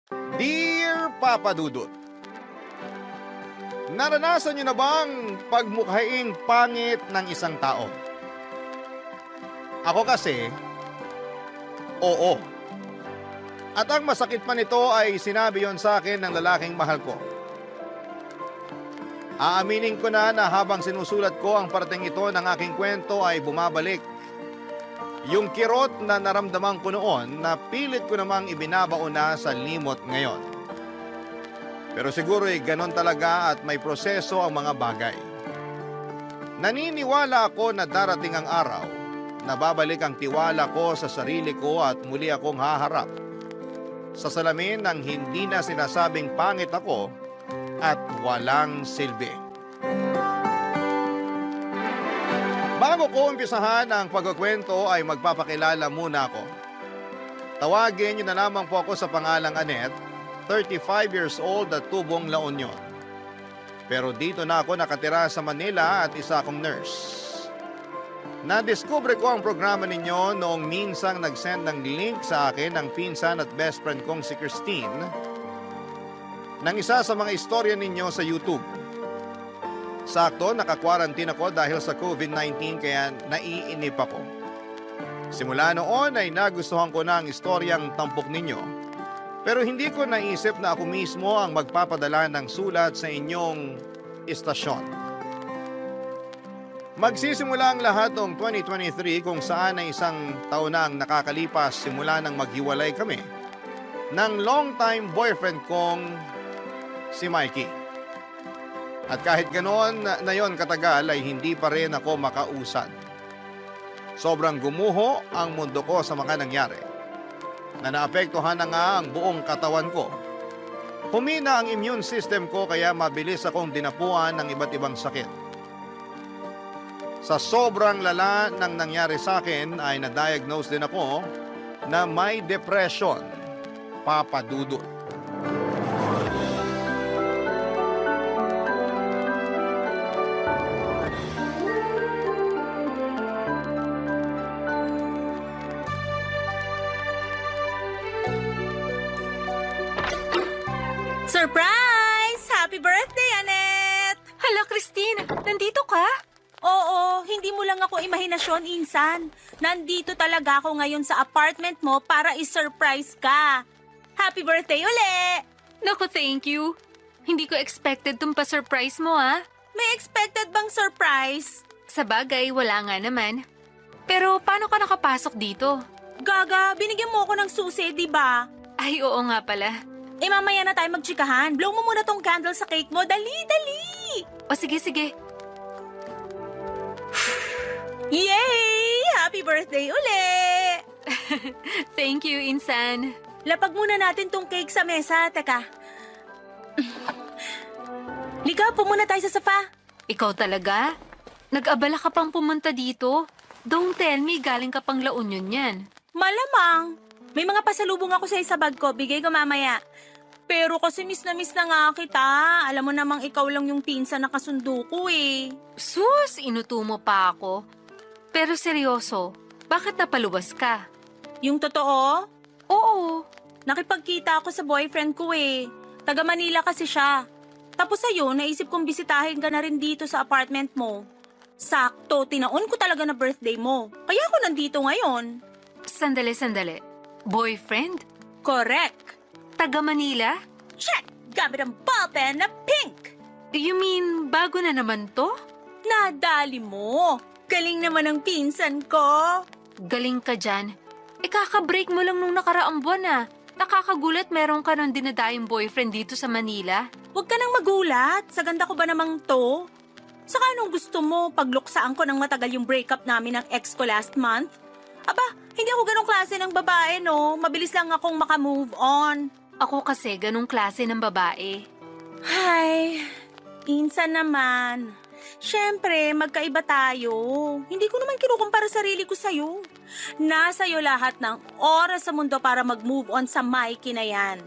Dear Papa Dudut, naranasan niyo na bang pagmukhaing pangit ng isang tao? Ako kasi, oo. At ang masakit pa nito ay sinabi yon sa akin ng lalaking mahal ko. Aaminin ko na habang sinusulat ko ang parteng ito ng aking kwento ay bumabalik. Yung kirot na naramdaman ko noon na pilit ko namang ibinabaon na sa limot ngayon. Pero siguro ay ganon talaga at may proseso ang mga bagay. Naniniwala ako na darating ang araw na babalik ang tiwala ko sa sarili ko at muli akong haharap sa salamin ng hindi na sinasabing pangit ako at walang silbi. Bago ko umpisahan ang pagkukwento ay magpapakilala muna ako. Tawagin niyo na lamang po ako sa pangalang Annette, 35 years old at tubong La Union. Pero dito na ako nakatira sa Manila at isa akong nurse. Nadiskubre ko ang programa ninyo noong minsang nag-send ng link sa akin ng pinsan at best friend kong si Christine ng isa sa mga istorya ninyo sa YouTube. Sakto, naka-quarantine ako dahil sa COVID-19 kaya naiinip ako. Simula noon ay nagustuhan ko na ang istoryang tampok ninyo, pero hindi ko naisip na ako mismo ang magpapadala ng sulat sa inyong istasyon. Magsisimula ang lahat noong 2023 kung saan ay isang taon na ang nakakalipas simula nang maghiwalay kami ng long-time boyfriend kong si Mikey. At kahit ganoon na yon katagal ay hindi pa rin ako makausad. Sobrang gumuho ang mundo ko sa mga nangyari. Na naapektuhan na nga ang buong katawan ko. Humina ang immune system ko kaya mabilis akong dinapuan ng iba't ibang sakit. Sa sobrang lala ng nangyari sa akin ay na-diagnose din ako na may depression, Papa Dudut. Surprise! Happy birthday, Annette! Hala, Christine! Nandito ka? Oo, hindi mo lang ako imahinasyon, Insan. Nandito talaga ako ngayon sa apartment mo para i-surprise ka. Happy birthday uli! Naku, thank you. Hindi ko expected tong pa-surprise mo, ah. May expected bang surprise? Sa bagay, wala nga naman. Pero paano ka nakapasok dito? Gaga, binigyan mo ako ng susi, di ba? Ay, oo nga pala. Mamaya na tayo magtsikahan. Blow mo muna tong candle sa cake mo. Dali, dali! O sige, sige. Yay! Happy birthday uli! Thank you, Insan. Lapag muna natin tong cake sa mesa. Teka. Liga, muna tayo sa sofa. Ikaw talaga? Nag-abala ka pang pumunta dito? Don't tell me galing ka pang La Union yan. Malamang. May mga pasalubong ako sa bag ko. Bigay ko mamaya. Pero kasi miss na nga kita. Alam mo namang ikaw lang yung pinsan na kasundo ko eh. Sus, inuto mo pa ako. Pero seryoso, bakit napaluwas ka? Yung totoo? Oo. Nakipagkita ako sa boyfriend ko eh. Taga Manila kasi siya. Tapos ayun, naisip kong bisitahin ka na rin dito sa apartment mo. Sakto, tinaon ko talaga na birthday mo. Kaya ako nandito ngayon. Sandali, sandali. Boyfriend? Correct. Taga Manila? Check! Gamit ang ballpen na pink! You mean, bago na naman to? Nadali mo! Galing naman ang pinsan ko! Galing ka dyan. Kakabreak mo lang nung nakaraang buwan ah. Nakakagulat meron ka ng dinadayong boyfriend dito sa Manila. Huwag ka nang magulat. Sa ganda ko ba namang to? Saka anong gusto mo? Pagluksaan ko ng matagal yung breakup namin ng ex ko last month? Aba, hindi ako ganong klase ng babae, no? Mabilis lang akong makamove on. Ako kasi ganong klase ng babae. Ay, insan naman. Siyempre, magkaiba tayo. Hindi ko naman kinukumpara sarili ko sa'yo. Nasa'yo lahat ng oras sa mundo para mag-move on sa Mikey na yan.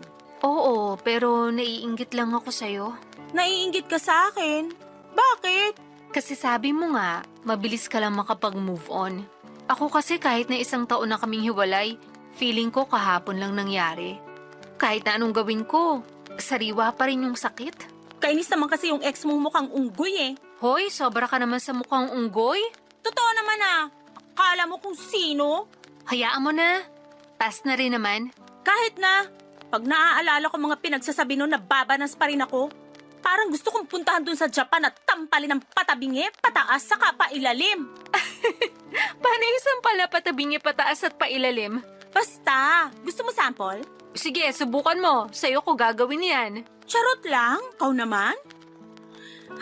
Oo, pero naiinggit lang ako sa'yo. Naiinggit ka sa akin? Bakit? Kasi sabi mo nga, mabilis ka lang makapag-move on. Ako kasi kahit na 1 taon na kaming hiwalay, feeling ko kahapon lang nangyari. Kahit na anong gawin ko, sariwa pa rin yung sakit. Kainis naman kasi yung ex mong mukhang unggoy eh. Hoy, sobra ka naman sa mukhang unggoy. Totoo naman ah. Akala mo kung sino? Hayaan mo na. Pass na rin naman. Kahit na, pag naaalala ko mga pinagsasabi nun, nababanas pa rin ako. Parang gusto kong puntahan dun sa Japan at tampalin ng patabingi, pataas, saka pailalim. Paano isang pala patabingi pataas at pailalim? Basta, gusto mo sample? Sige, subukan mo. Sa'yo ko gagawin yan. Charot lang, kau naman?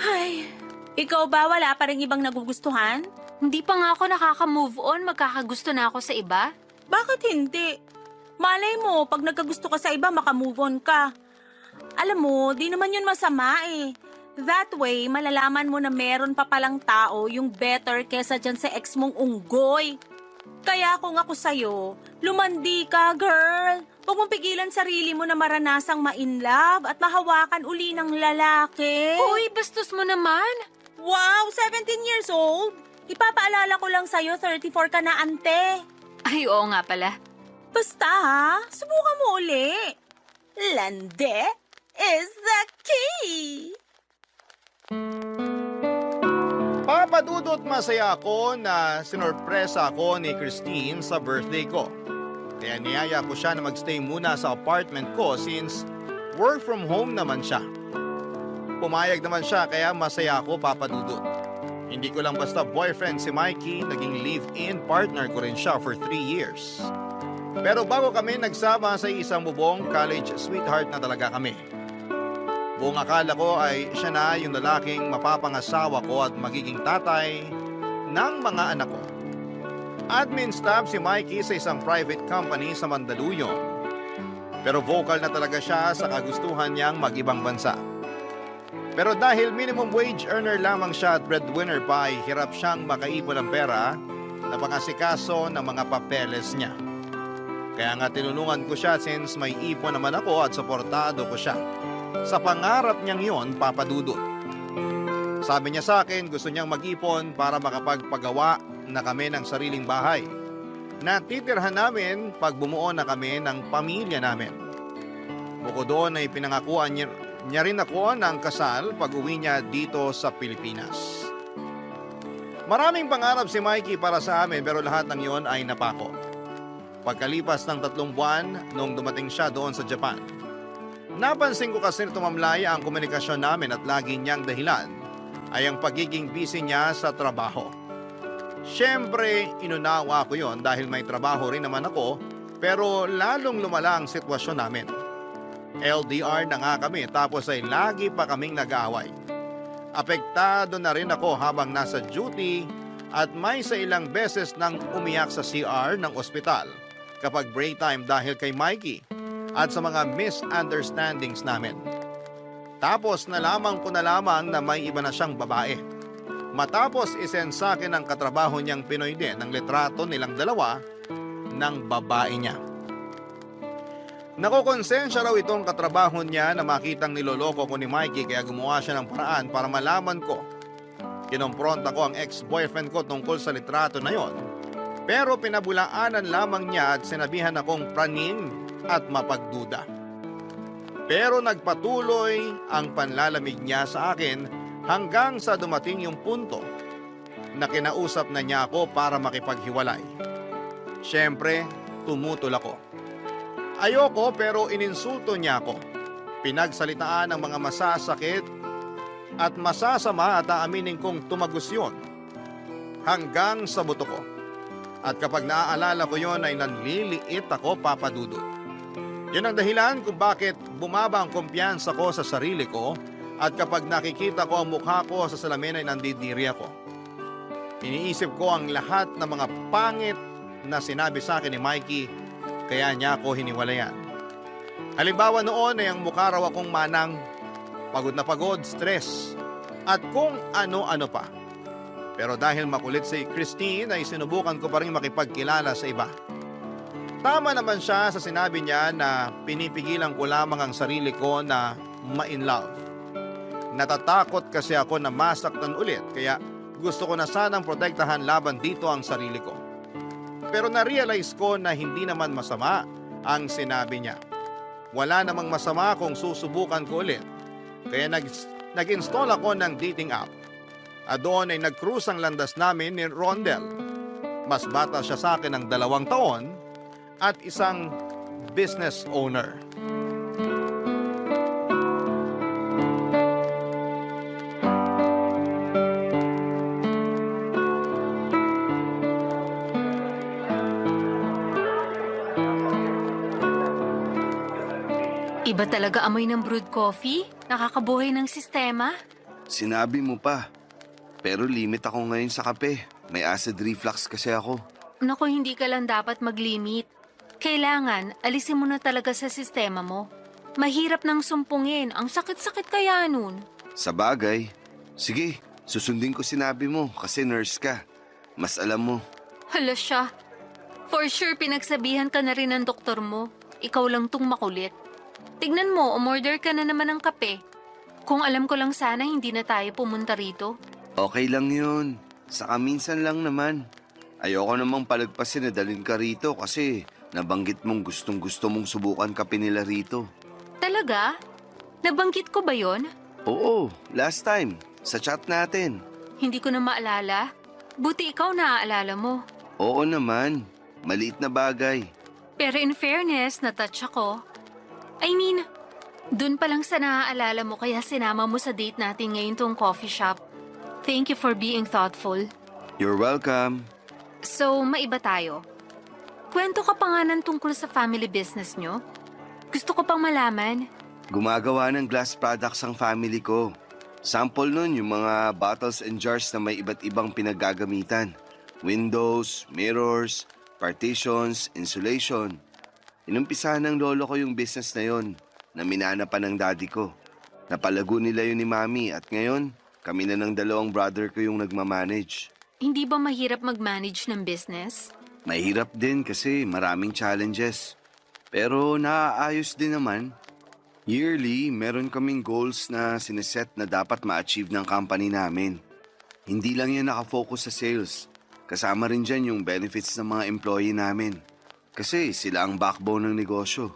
Ay, ikaw ba wala pa rin ibang nagugustuhan? Hindi pa nga ako nakaka-move on, magkakagusto na ako sa iba. Bakit hindi? Malay mo, pag nagkagusto ka sa iba, makamove on ka. Alam mo, di naman yun masama eh. That way, malalaman mo na meron pa palang tao yung better kesa dyan sa ex mong unggoy. Kaya kung ako sa'yo, lumandi ka, girl. Huwag mong pigilan sarili mo na maranasang ma-inlove at mahawakan uli ng lalaki. Uy, bastos mo naman. Wow, 17 years old? Ipapaalala ko lang sa'yo, 34 ka na, ante. Ay, oo nga pala. Basta ha, subukan mo uli. Lande is the key. Papadudot masaya ako na sinorpresa ako ni Christine sa birthday ko. Kaya niyaya ko siya na magstay muna sa apartment ko since work from home naman siya. Pumayag naman siya kaya masaya ako, Papadudot. Hindi ko lang basta boyfriend si Mikey, naging live-in partner ko rin siya for 3 years. Pero bago kami nagsama sa isang bubong, college sweetheart na talaga kami. Buong akala ko ay siya na yung lalaking mapapangasawa ko at magiging tatay ng mga anak ko. Admin staff si Mikey sa isang private company sa Mandaluyong. Pero vocal na talaga siya sa kagustuhan niyang mag-ibang bansa. Pero dahil minimum wage earner lamang siya at breadwinner pa ay hirap siyang makaipon ng pera na pangasikaso ng mga papeles niya. Kaya nga tinulungan ko siya since may ipon naman ako at suportado ko siya. Sa pangarap niyang yon, Papadudot. Sabi niya sa akin, gusto niyang mag-ipon para makapagpagawa na kami ng sariling bahay. Natitirhan namin pag bumuo na kami ng pamilya namin. Bukod doon ay pinangakuan niya rin ako ng kasal pag uwi niya dito sa Pilipinas. Maraming pangarap si Mikey para sa amin pero lahat ng yon ay napako. Pagkalipas ng 3 buwan nung dumating siya doon sa Japan, napansin ko kasi tumamlay ang komunikasyon namin at lagi niyang dahilan ay ang pagiging busy niya sa trabaho. Siyempre, inunawa ko yon dahil may trabaho rin naman ako pero lalong lumala ang sitwasyon namin. LDR na nga kami tapos ay lagi pa kaming nag-aaway. Apektado na rin ako habang nasa duty at may sa ilang beses nang umiyak sa CR ng ospital kapag break time dahil kay Mikey at sa mga misunderstandings namin. Tapos nalaman ko na lamang na may iba na siyang babae. Matapos isend sa akin ang katrabaho niyang Pinoy din ng litrato nilang dalawa ng babae niya. Nakokonsensya raw itong katrabaho niya na makitang niloloko ko ni Mikey kaya gumawa siya ng paraan para malaman ko. Kinompronta ko ang ex-boyfriend ko tungkol sa litrato na yon. Pero pinabulaanan lamang niya at sinabihan akong praning at mapagduda. Pero nagpatuloy ang panlalamig niya sa akin hanggang sa dumating yung punto na kinausap na niya ako para makipaghiwalay. Siyempre, tumutol ako. Ayoko pero ininsulto niya ako. Pinagsalitaan ang mga masasakit at masasama at aaminin kong tumagos yun hanggang sa buto ko. At kapag naaalala ko yon ay nanliliit ako, Papadudot. Yun ang dahilan kung bakit bumaba ang kumpiyansa ko sa sarili ko at kapag nakikita ko ang mukha ko sa salamin ay nandidiri ako. Iniisip ko ang lahat ng mga pangit na sinabi sa akin ni Mikey kaya niya ako hiniwalayan. Halimbawa noon ay ang mukha raw akong manang, pagod na pagod, stress, at kung ano-ano pa. Pero dahil makulit si Christine ay sinubukan ko pa rin makipagkilala sa iba. Tama naman siya sa sinabi niya na pinipigilan ko lamang ang sarili ko na ma-in love. Natatakot kasi ako na masaktan ulit kaya gusto ko na sanang protektahan laban dito ang sarili ko. Pero na-realize ko na hindi naman masama ang sinabi niya. wala namang masama kung susubukan ko ulit. Kaya nag-install ako ng dating app. At doon ay nag-cruise ang landas namin ni Rondel. Mas bata siya sa akin ng 2 taon at isang business owner. Iba talaga amoy ng brewed coffee. Nakakabuhay ng sistema. Sinabi mo pa. Pero limit ako ngayon sa kape. May acid reflux kasi ako. Naku, hindi ka lang dapat mag-limit. Kailangan, alisin mo na talaga sa sistema mo. Mahirap nang sumpungin. Ang sakit-sakit kaya nun. Sa bagay. Sige, susundin ko sinabi mo kasi nurse ka. Mas alam mo. Hala siya. For sure, pinagsabihan ka na rin ng doktor mo. Ikaw lang tong makulit. Tignan mo, umorder ka na naman ng kape. Kung alam ko lang sana, hindi na tayo pumunta rito. Okay lang yun. Saka minsan lang naman. Ayoko namang palagpasin na dalhin ka rito kasi nabanggit mong gustong-gusto mong subukan kape nila rito. Talaga? Nabanggit ko ba yon? Oo, last time. Sa chat natin. Hindi ko na maalala. Buti ikaw naaalala mo. Oo naman. Maliit na bagay. Pero in fairness, na-touch ako. I mean, dun pa lang sa naaalala mo kaya sinama mo sa date natin ngayon tong coffee shop. Thank you for being thoughtful. You're welcome. So, maiba tayo. Kwento ka pa nga ng tungkol sa family business nyo? Gusto ko pang malaman. Gumagawa ng glass products ang family ko. Sample nun yung mga bottles and jars na may iba't ibang pinaggagamitan. Windows, mirrors, partitions, insulation. Inumpisahan ng lolo ko yung business na yon na minana pa ng daddy ko. Napalago nila yun ni mami at ngayon kami na ng 2 brother ko yung nagmamanage. Hindi ba mahirap mag-manage ng business? Mahirap din kasi maraming challenges. Pero naaayos din naman. Yearly, meron kaming goals na sineset na dapat ma-achieve ng company namin. Hindi lang yan nakafocus sa sales. Kasama rin dyan yung benefits ng mga employee namin. Kasi sila ang backbone ng negosyo.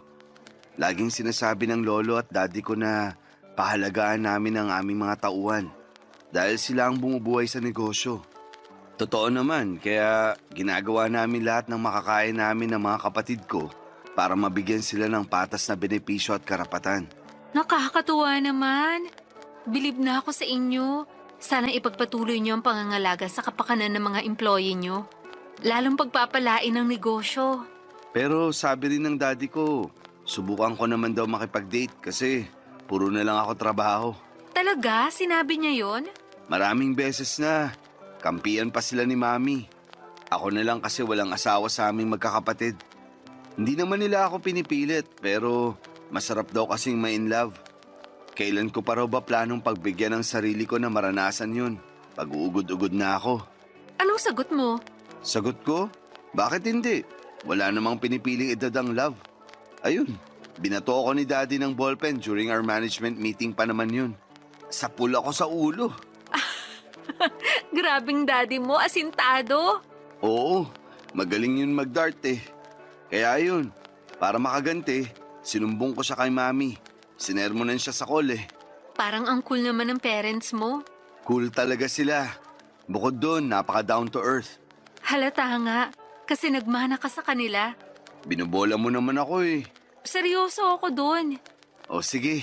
Laging sinasabi ng lolo at daddy ko na pahalagaan namin ang aming mga tauhan. Dahil sila ang bumubuhay sa negosyo. Totoo naman, kaya ginagawa namin lahat ng makakaya namin ng mga kapatid ko para mabigyan sila ng patas na benepisyo at karapatan. Nakakatuwa naman. Bilib na ako sa inyo. Sana ipagpatuloy niyo ang pangangalaga sa kapakanan ng mga employee niyo. Lalong pagpapalain ng negosyo. Pero sabi rin ng daddy ko, subukan ko naman daw makipag-date kasi puro na lang ako trabaho. Talaga? Sinabi niya yon? Maraming beses na. Kampiyan pa sila ni mami. Ako na lang kasi walang asawa sa aming magkakapatid. Hindi naman nila ako pinipilit pero masarap daw kasing ma-in love. Kailan ko pa raw ba planong pagbigyan ng sarili ko na maranasan yun? Pag-uugod-ugod na ako. Anong sagot mo? Sagot ko? Bakit hindi? Wala namang pinipiling edad ang love. Ayun, binato ako ni daddy ng ballpen during our management meeting pa naman yun. Sapul ako sa ulo. Grabing daddy mo, asintado. Oo, magaling yun mag-dart eh. Kaya yun, para makaganti, sinumbong ko siya kay mami. Sinermonan siya sa call eh. Parang ang cool naman ng parents mo. Cool talaga sila. Bukod doon, napaka down to earth. Halata nga, kasi nagmana ka sa kanila. Binubola mo naman ako eh. Seryoso ako dun. O sige,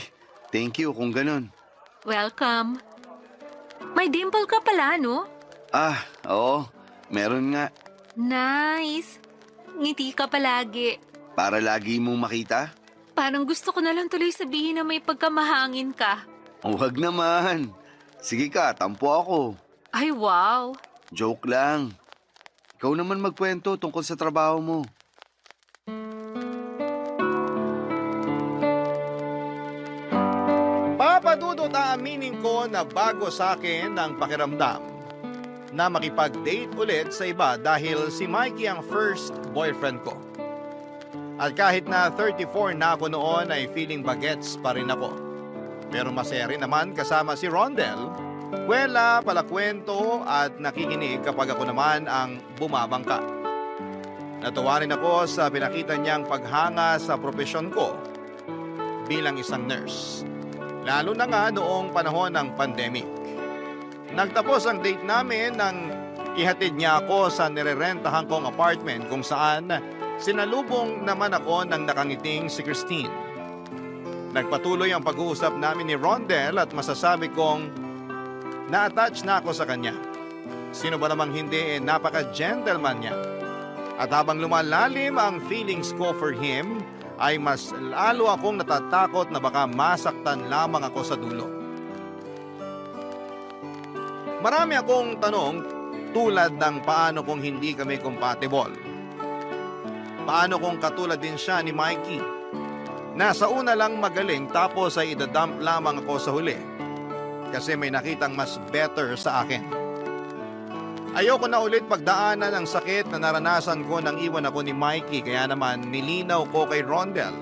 thank you kung ganun. Welcome. May dimple ka pala, no? Ah, oo, meron nga. Nice. Ngiti ka palagi. Para lagi mong makita? Parang gusto ko na lang tuloy sabihin na may pagkamahangin ka. Huwag naman. Sige ka, tampo ako. Ay, wow. Joke lang. Ikaw naman magkwento tungkol sa trabaho mo. Papadudot aaminin ko na bago sa akin ang pakiramdam na makipag-date ulit sa iba dahil si Mikey ang first boyfriend ko. At kahit na 34 na ako noon ay feeling bagets pa rin ako. Pero masaya rin naman kasama si Rondel, kwela, palakwento at nakikinig kapag ako naman ang bumabangka. Natuwa rin ako sa pinakita niyang paghanga sa propesyon ko bilang isang nurse. Lalo na nga noong panahon ng pandemic. Nagtapos ang date namin nang ihatid niya ako sa nirerentahan kong apartment kung saan sinalubong naman ako ng nakangiting si Christine. Nagpatuloy ang pag-uusap namin ni Rondel at masasabi kong na-attach na ako sa kanya. Sino ba namang hindi, napaka-gentleman niya. At habang lumalalim ang feelings ko for him, ay mas lalo akong natatakot na baka masaktan lamang ako sa dulo. Marami akong tanong tulad ng paano kung hindi kami compatible. Paano kung katulad din siya ni Mikey? Na sa una lang magaling tapos ay idadump lamang ako sa huli. Kasi may nakitang mas better sa akin. Ayoko na ulit pagdaanan ang sakit na naranasan ko nang iwan ako ni Mikey, kaya naman nilinaw ko kay Rondel.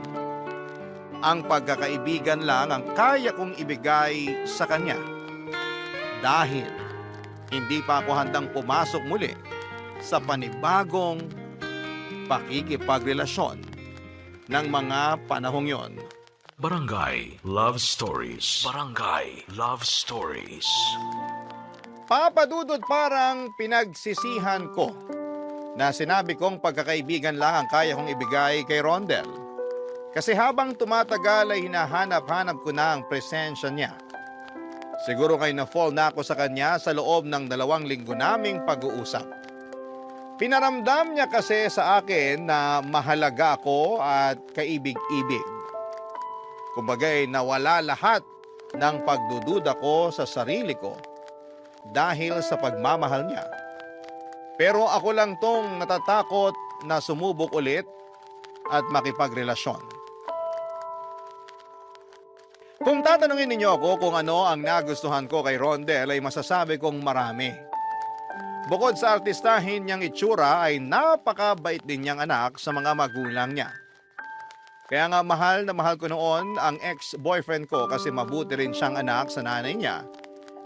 Ang pagkakaibigan lang ang kaya kong ibigay sa kanya. Dahil hindi pa ako handang pumasok muli sa panibagong pakikipagrelasyon ng mga panahong yon. Barangay Love Stories. Barangay Love Stories. Papadudod, parang pinagsisihan ko na sinabi kong pagkakaibigan lang ang kaya kong ibigay kay Rondel. Kasi habang tumatagal ay hinahanap-hanap ko na ang presensya niya. Siguro kay na-fall na ako sa kanya sa loob ng 2 linggo naming pag-uusap. Pinaramdam niya kasi sa akin na mahalaga ako at kaibig-ibig. Kumbaga'y nawala lahat ng pagdududa ko sa sarili ko dahil sa pagmamahal niya. Pero ako lang tong natatakot na sumubok ulit at makipagrelasyon. Kung tatanungin ninyo ako kung ano ang nagustuhan ko kay Rondel, ay masasabi kong marami. Bukod sa artistahin niyang itsura, ay napakabait din niyang anak sa mga magulang niya. Kaya nga mahal na mahal ko noon ang ex-boyfriend ko kasi mabuti rin siyang anak sa nanay niya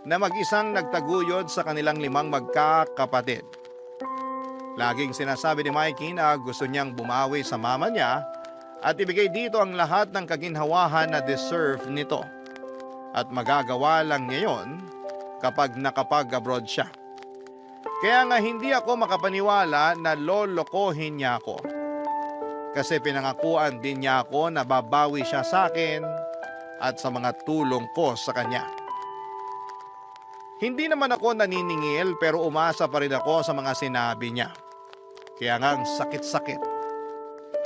na mag-isang nagtaguyod sa kanilang 5 magkakapatid. Laging sinasabi ni Mikey na gusto niyang bumawi sa mama niya at ibigay dito ang lahat ng kaginhawahan na deserve nito. At magagawa lang niya yon kapag nakapag-abroad siya. Kaya nga hindi ako makapaniwala na lolokohin niya ako. Kasi pinangakuan din niya ako na babawi siya sa akin at sa mga tulong ko sa kanya. Hindi naman ako naniningil pero umasa pa rin ako sa mga sinabi niya. Kaya nga ang sakit-sakit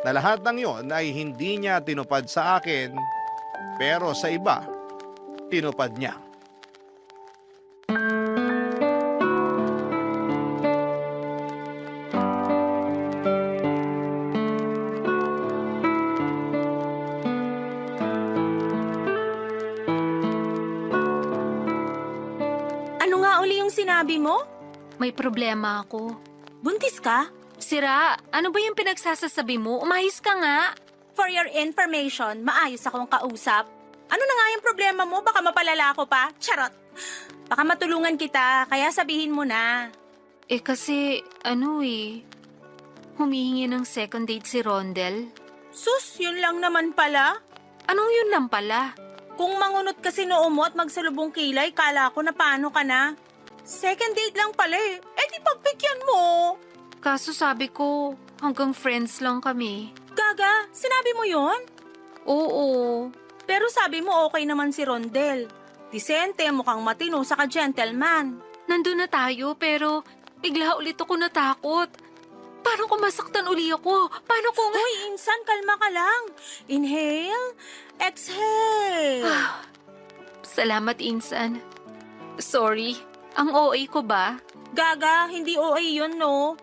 na lahat ng yon ay hindi niya tinupad sa akin, pero sa iba, tinupad niya. Ano nga uli yung sinabi mo? May problema ako. Buntis ka? Sira, ano ba yung pinagsasasabi mo? Umahis ka nga. For your information, maayos akong kausap. Ano na nga yung problema mo? Baka mapalala ako pa? Charot! Baka matulungan kita, kaya sabihin mo na. Kasi, humihingi ng second date si Rondel. Sus, yun lang naman pala. Anong yun lang pala? Kung mangunot kasi noo mo at magsalubong kilay, kala ko na paano ka na. Second date lang pala eh. Di pagbigyan mo. Kaso sabi ko, hanggang friends lang kami. Gaga, sinabi mo yon? Oo. Pero sabi mo okay naman si Rondel. Disente, mukhang matino, saka gentleman. Nandun na tayo pero bigla ulit ako natakot. Parang kung masaktan uli ako. Paano kung... Hoy, insan, kalma ka lang. Inhale, exhale. Salamat, Insan. Sorry, ang OA ko ba? Gaga, hindi OA yun, no?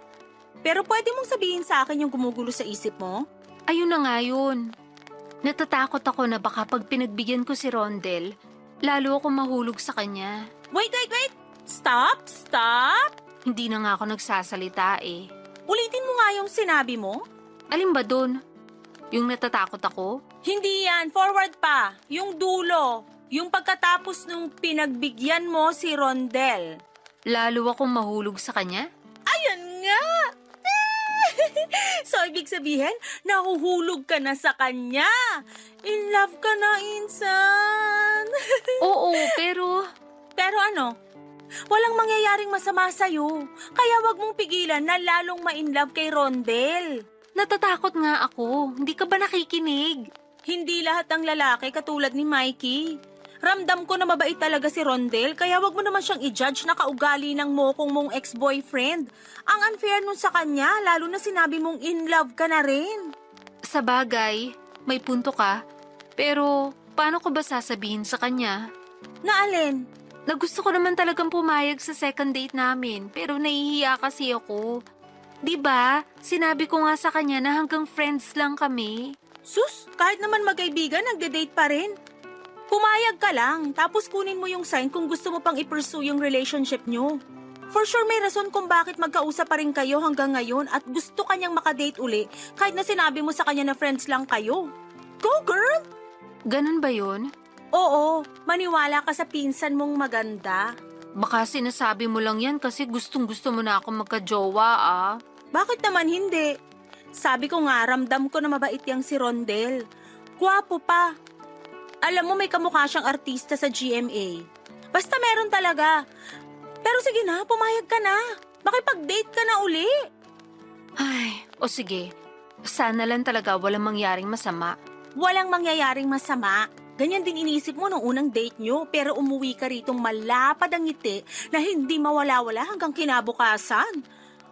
Pero pwede mong sabihin sa akin yung gumugulo sa isip mo? Ayun na nga yun. Natatakot ako na baka pag pinagbigyan ko si Rondel, lalo ako mahulog sa kanya. Wait! Stop! Hindi na nga ako nagsasalita eh. Ulitin mo nga yung sinabi mo. Alin ba dun? Yung natatakot ako? Hindi yan, forward pa. Yung dulo. Yung pagkatapos nung pinagbigyan mo si Rondel. Lalo akong mahulog sa kanya? Ayun nga! So, ibig sabihin, nahuhulog ka na sa kanya. In love ka na, Insan. Oo, pero Pero ano? Walang mangyayaring masama sa'yo. Kaya wag mong pigilan na lalong ma-inlove kay Rondel. natatakot nga ako. Hindi ka ba nakikinig? Hindi lahat ng lalaki katulad ni Mikey. Ramdam ko na mabait talaga si Rondel, kaya wag mo naman siyang i-judge na kaugali ng mokong mong ex-boyfriend. Ang unfair nun sa kanya, lalo na sinabi mong in love ka na rin. Sa bagay, may punto ka. Pero paano ko ba sasabihin sa kanya? Na alin? Na gusto ko naman talagang pumayag sa second date namin, pero nahihiya kasi ako. 'Di ba? Sinabi ko nga sa kanya na hanggang friends lang kami. Sus, kahit naman magkaibigan, nagde-date pa rin. Pumayag ka lang, tapos kunin mo yung sign kung gusto mo pang i-pursue yung relationship nyo. For sure may rason kung bakit magkausap pa rin kayo hanggang ngayon at gusto kanyang makadate uli kahit na sinabi mo sa kanya na friends lang kayo. Go girl! Ganun ba yun? Oo, maniwala ka sa pinsan mong maganda. Baka sinasabi mo lang yan kasi gustong-gusto mo na ako magka-jowa ah. Bakit naman hindi? Sabi ko nga, ramdam ko na mabait yang si Rondel. Gwapo pa. Alam mo, may kamukha siyang artista sa GMA. Basta meron talaga. Pero sige na, pumayag ka na. Makipag-date ka na uli. Ay, o sige. Sana lang talaga walang mangyaring masama. Walang mangyayaring masama. Ganyan din inisip mo nung unang date nyo, pero umuwi ka ritong malapad ang ngiti na hindi mawala-wala hanggang kinabukasan.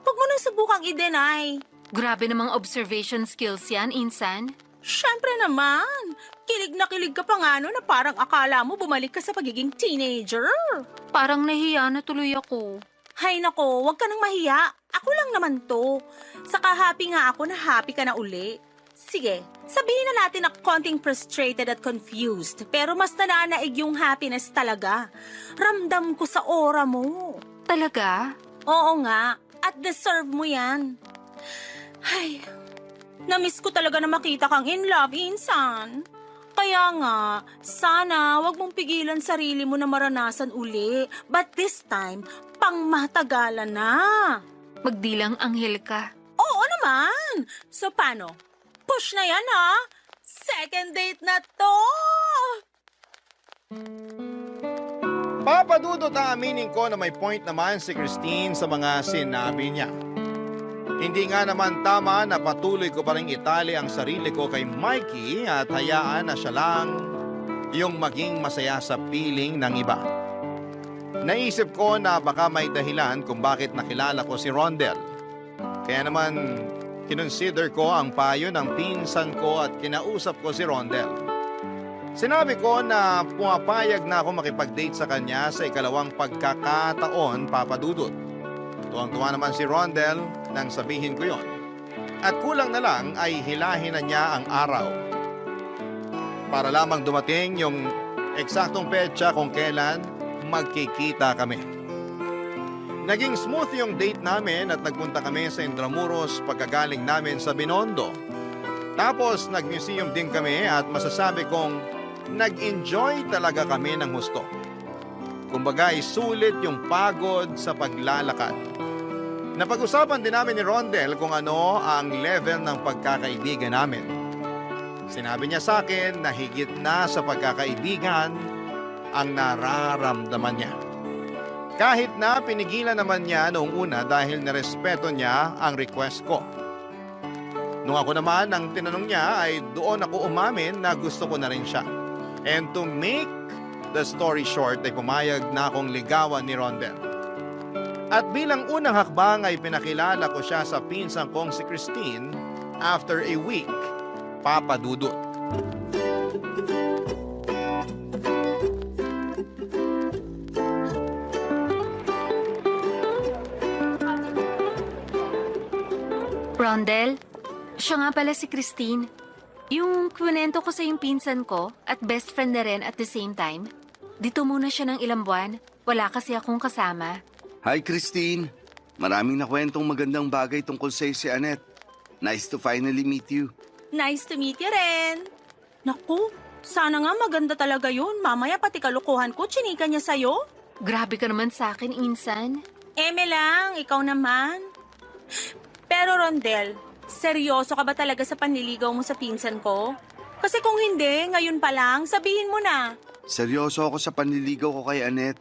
Huwag mo nang subukang i-deny. Grabe namang observation skills yan, Insan. Siyempre naman. Kilig na kilig ka pa nga no na parang akala mo bumalik ka sa pagiging teenager. Parang nahiya na tuloy ako. Hay nako, huwag ka nang mahiya. Ako lang naman to. Saka happy nga ako na happy ka na uli. Sige, sabihin na natin na konting frustrated at confused, pero mas nananaig yung happiness talaga. Ramdam ko sa aura mo. Talaga? Oo nga, at deserve mo yan. Ay, namiss ko talaga na makita kang in love, Insan. Kaya nga, sana wag mong pigilan sarili mo na maranasan uli. But this time, pang matagalan na. Magdilang anghel ka. Oo naman. So paano? Push na yan ha? Second date na to! Papadudot aaminin ko na may point naman si Christine sa mga sinabi niya. Hindi nga naman tama na patuloy ko pa rin itali ang sarili ko kay Mikey at hayaan na siya lang yung maging masaya sa piling ng iba. Naisip ko na baka may dahilan kung bakit nakilala ko si Rondel. Kaya naman kinonsider ko ang payo ng pinsan ko at kinausap ko si Rondel. Sinabi ko na pumapayag na ako makipag-date sa kanya sa ikalawang pagkakataon, Papadudot. Tuwang-tuwa naman si Rondel nang sabihin ko yon. At kulang na lang ay hilahin na niya ang araw. Para lamang dumating yung eksaktong petsa kung kailan magkikita kami. Naging smooth yung date namin at nagpunta kami sa Intramuros pagkagaling namin sa Binondo. Tapos nag-museum din kami at masasabi kong nag-enjoy talaga kami ng husto. Kumbaga sulit yung pagod sa paglalakad. Napag-usapan din namin ni Rondel kung ano ang level ng pagkakaibigan namin. Sinabi niya sa akin na higit na sa pagkakaibigan ang nararamdaman niya. Kahit na pinigilan naman niya noong una dahil narespeto niya ang request ko. Nung ako naman ang tinanong niya ay doon ako umamin na gusto ko na rin siya. And to make the story short ay pumayag na akong ligawan ni Rondel. At bilang unang hakbang ay pinakilala ko siya sa pinsan kong si Christine after a week, Papadudot. Rondel, siya nga pala si Christine. Yung kwento ko sa yung pinsan ko at best friend na rin at the same time. Dito muna siya ng ilang buwan. Wala kasi akong kasama. Hi, Christine. Maraming nakwentong magandang bagay tungkol sa'yo si Annette. Nice to finally meet you. Nice to meet you rin. Naku, sana nga maganda talaga yun. Mamaya pati kalukuhan ko, chinika niya sa'yo. Grabe ka naman sa akin, Insan. Eme lang, ikaw naman. Pero Rondel, Seryoso ka ba talaga sa panliligaw mo sa pinsan ko? Kasi kung hindi, ngayon pa lang, sabihin mo na. Seryoso ako sa panliligaw ko kay Annette.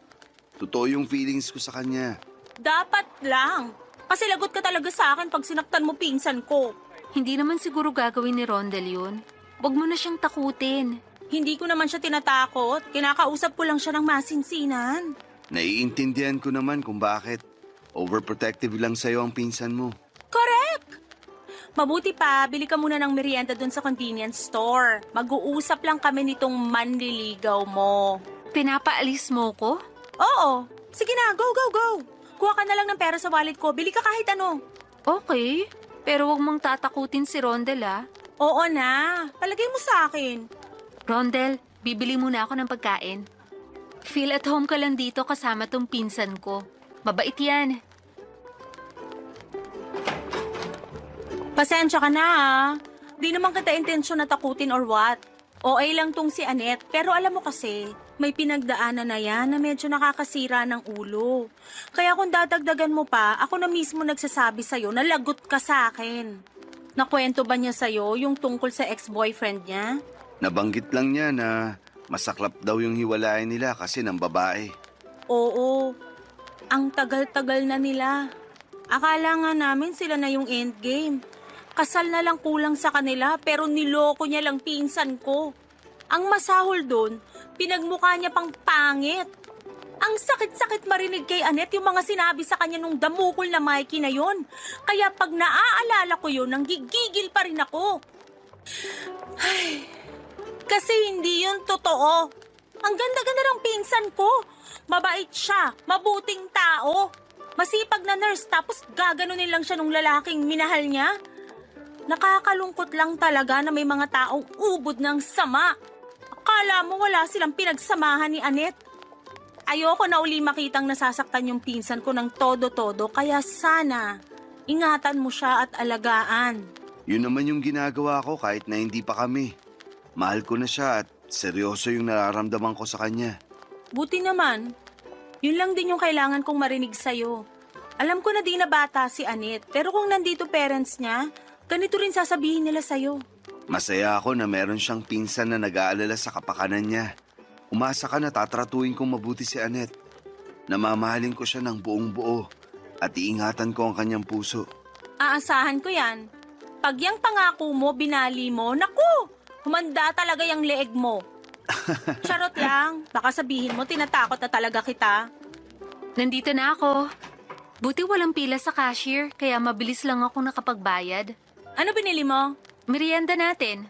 Totoo yung feelings ko sa kanya. Dapat lang. Kasi lagot ka talaga sa akin pag sinaktan mo pinsan ko. Hindi naman siguro gagawin ni Rondel yun. Huwag mo na siyang takutin. Hindi ko naman siya tinatakot. Kinakausap ko lang siya ng masinsinan. Naiintindihan ko naman kung bakit. Overprotective lang sa'yo ang pinsan mo. Correct! Mabuti pa, bili ka muna ng merienda dun sa convenience store. Mag-uusap lang kami nitong manliligaw mo. Pinapaalis mo ko? Oo. Sige na, go, go, go. Kuha ka na lang ng pera sa wallet ko. Bili ka kahit ano. Okay. Pero huwag mong tatakutin si Rondel ah. Oo na. Palagay mo sa akin. Rondel, bibili muna ako ng pagkain. Feel at home ka lang dito kasama tong pinsan ko. Mabait yan. Pasensya ka na ah. Di naman kita intensyon na takutin or what. OA lang tong si Annette. Pero alam mo kasi, may pinagdaanan na yan na medyo nakakasira ng ulo. Kaya kung dadagdagan mo pa, ako na mismo nagsasabi sa'yo na lagot ka sa akin. Nakwento ba niya sa'yo yung tungkol sa ex-boyfriend niya? Nabanggit lang niya na masaklap daw yung hiwalayan nila kasi ng babae. Oo. Ang tagal-tagal na nila. Akala nga namin sila na yung endgame. Kasal na lang kulang sa kanila pero niloko niya lang pinsan ko. Ang masahol doon, pinagmukha niya pang pangit. Ang sakit-sakit marinig kay Annette yung mga sinabi sa kanya nung damukol na Mikey na yon. Kaya pag naaalala ko yun, nanggigigil pa rin ako. Ay, kasi hindi yun totoo. Ang ganda-ganda ng pinsan ko. Mabait siya, mabuting tao. Masipag na nurse tapos gaganunin lang siya nung lalaking minahal niya. Nakakalungkot lang talaga na may mga taong ubod ng sama. Akala mo wala silang pinagsamahan ni Annette. Ayoko na uli makitang nasasaktan yung pinsan ko ng todo-todo kaya sana ingatan mo siya at alagaan. Yun naman yung ginagawa ko kahit na hindi pa kami. Mahal ko na siya at seryoso yung nararamdaman ko sa kanya. Buti naman, yun lang din yung kailangan kong marinig sa'yo. Alam ko na di na bata si Annette pero kung nandito parents niya, ganito rin sasabihin nila sa'yo. Masaya ako na meron siyang pinsan na nag-aalala sa kapakanan niya. Umasa ka na tatratuhin kong mabuti si Annette. Namamahalin ko siya ng buong buo at iingatan ko ang kanyang puso. Aasahan ko yan. Pag yung pangako mo, binali mo, naku! Humanda talaga yung leeg mo. Charot lang. Baka sabihin mo, tinatakot na talaga kita. Nandito na ako. Buti walang pila sa cashier, kaya mabilis lang ako nakapagbayad. Ano binili mo? Merienda natin.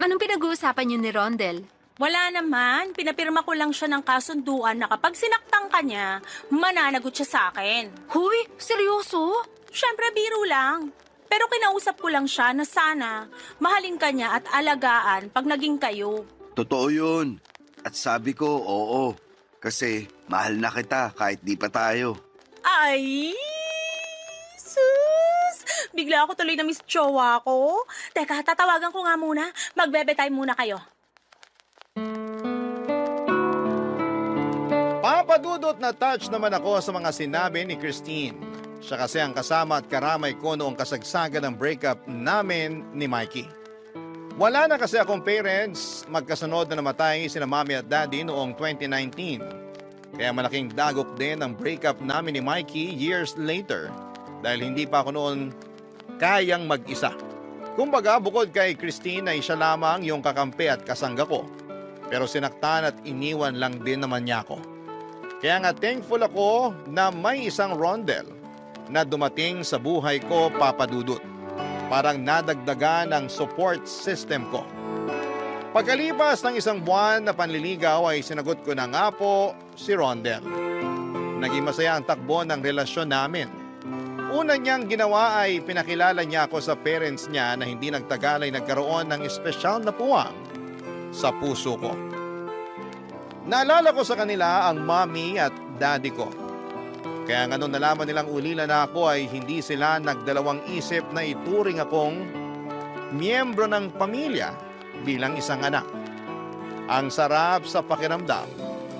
Anong pinag-uusapan niyo ni Rondel? Wala naman. Pinapirma ko lang siya ng kasunduan na kapag sinaktan ka niya, mananagot siya sa akin. Huy, seryoso? Siyempre, biro lang. Pero kinausap ko lang siya na sana mahalin ka niya at alagaan pag naging kayo. Totoo yun. At sabi ko, oo. Kasi mahal na kita kahit di pa tayo. Ay! Sus! Bigla ako tuloy na miss jowa ko. Teka, tatawagan ko nga muna. Magbebe time muna kayo. Papadudot na touch naman ako sa mga sinabi ni Christine. Siya kasi ang kasama at karamay ko noong kasagsagan ng breakup namin ni Mikey. Wala na kasi akong parents, magkasunod na namatay sina mommy at daddy noong 2019. Kaya malaking dagok din ang breakup namin ni Mikey years later dahil hindi pa ako noon kayang mag-isa. Kumbaga bukod kay Christine ay siya lamang yung kakampi at kasangga ko. Pero sinaktan at iniwan lang din naman niya ako. Kaya nga thankful ako na may isang Rondel na dumating sa buhay ko, Papadudot. Parang nadagdagan ang support system ko. Pagkalipas ng isang buwan na panliligaw ay sinagot ko na nga po si Rondel. Naging masaya ang takbo ng relasyon namin. Una niyang ginawa ay pinakilala niya ako sa parents niya na hindi nagtagal ay nagkaroon ng espesyal na puwang sa puso ko. Naalala ko sa kanila ang mommy at daddy ko. Kaya nga nung nalaman nilang ulila na ako ay hindi sila nagdalawang isip na ituring akong miyembro ng pamilya bilang isang anak. Ang sarap sa pakiramdam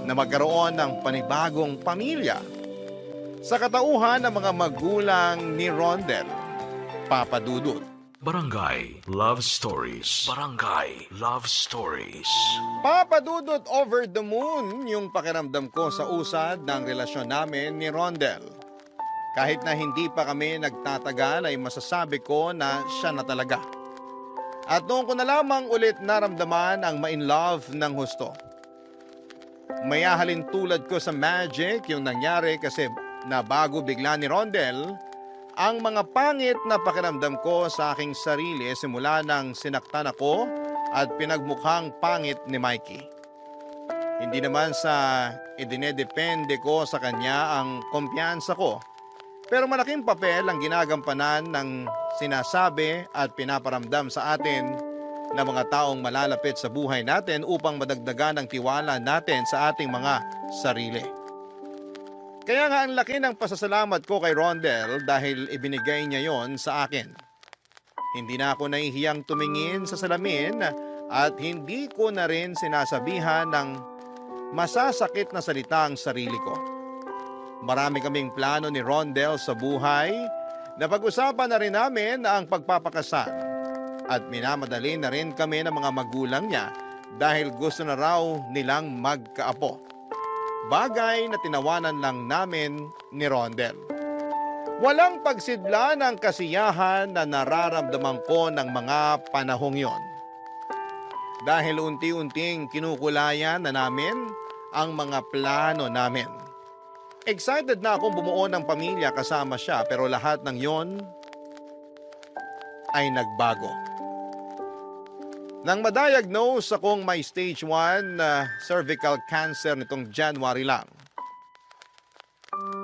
na magkaroon ng panibagong pamilya. Sa katauhan ng mga magulang ni Rondel, Papa Dudut. Barangay Love Stories. Barangay Love Stories. Papa Dudut, over the moon yung pakiramdam ko sa usad ng relasyon namin ni Rondel. Kahit na hindi pa kami nagtatagal ay masasabi ko na siya na talaga. At noon ko na lamang ulit naramdaman ang ma-in love ng husto. May ahalin tulad ko sa magic yung nangyari kasi nabago bigla ni Rondel ang mga pangit na pakiramdam ko sa aking sarili simula nang sinaktan ako at pinagmukhang pangit ni Mikey. Hindi naman sa idinedepende ko sa kanya ang kumpiyansa ko, pero malaking papel ang ginagampanan ng sinasabi at pinaparamdam sa atin ng mga taong malalapit sa buhay natin upang madagdagan ang tiwala natin sa ating mga sarili. Kaya nga ang laki ng pasasalamat ko kay Rondel dahil ibinigay niya yon sa akin. Hindi na ako nahihiyang tumingin sa salamin at hindi ko na rin sinasabihan ng masasakit na salita ang sarili ko. Marami kaming plano ni Rondel sa buhay na pag-usapan na rin namin ang pagpapakasal at minamadali na rin kami ng mga magulang niya dahil gusto na raw nilang magkaapo. Bagay na tinawanan lang namin ni Rondel. Walang pagsidla ng kasiyahan na nararamdaman ko ng mga panahong yon. Dahil unti-unting kinukulayan na namin ang mga plano namin. Excited na akong bumuo ng pamilya kasama siya pero lahat ng yon ay nagbago. Nang ma-diagnose akong may stage 1 cervical cancer nitong January lang,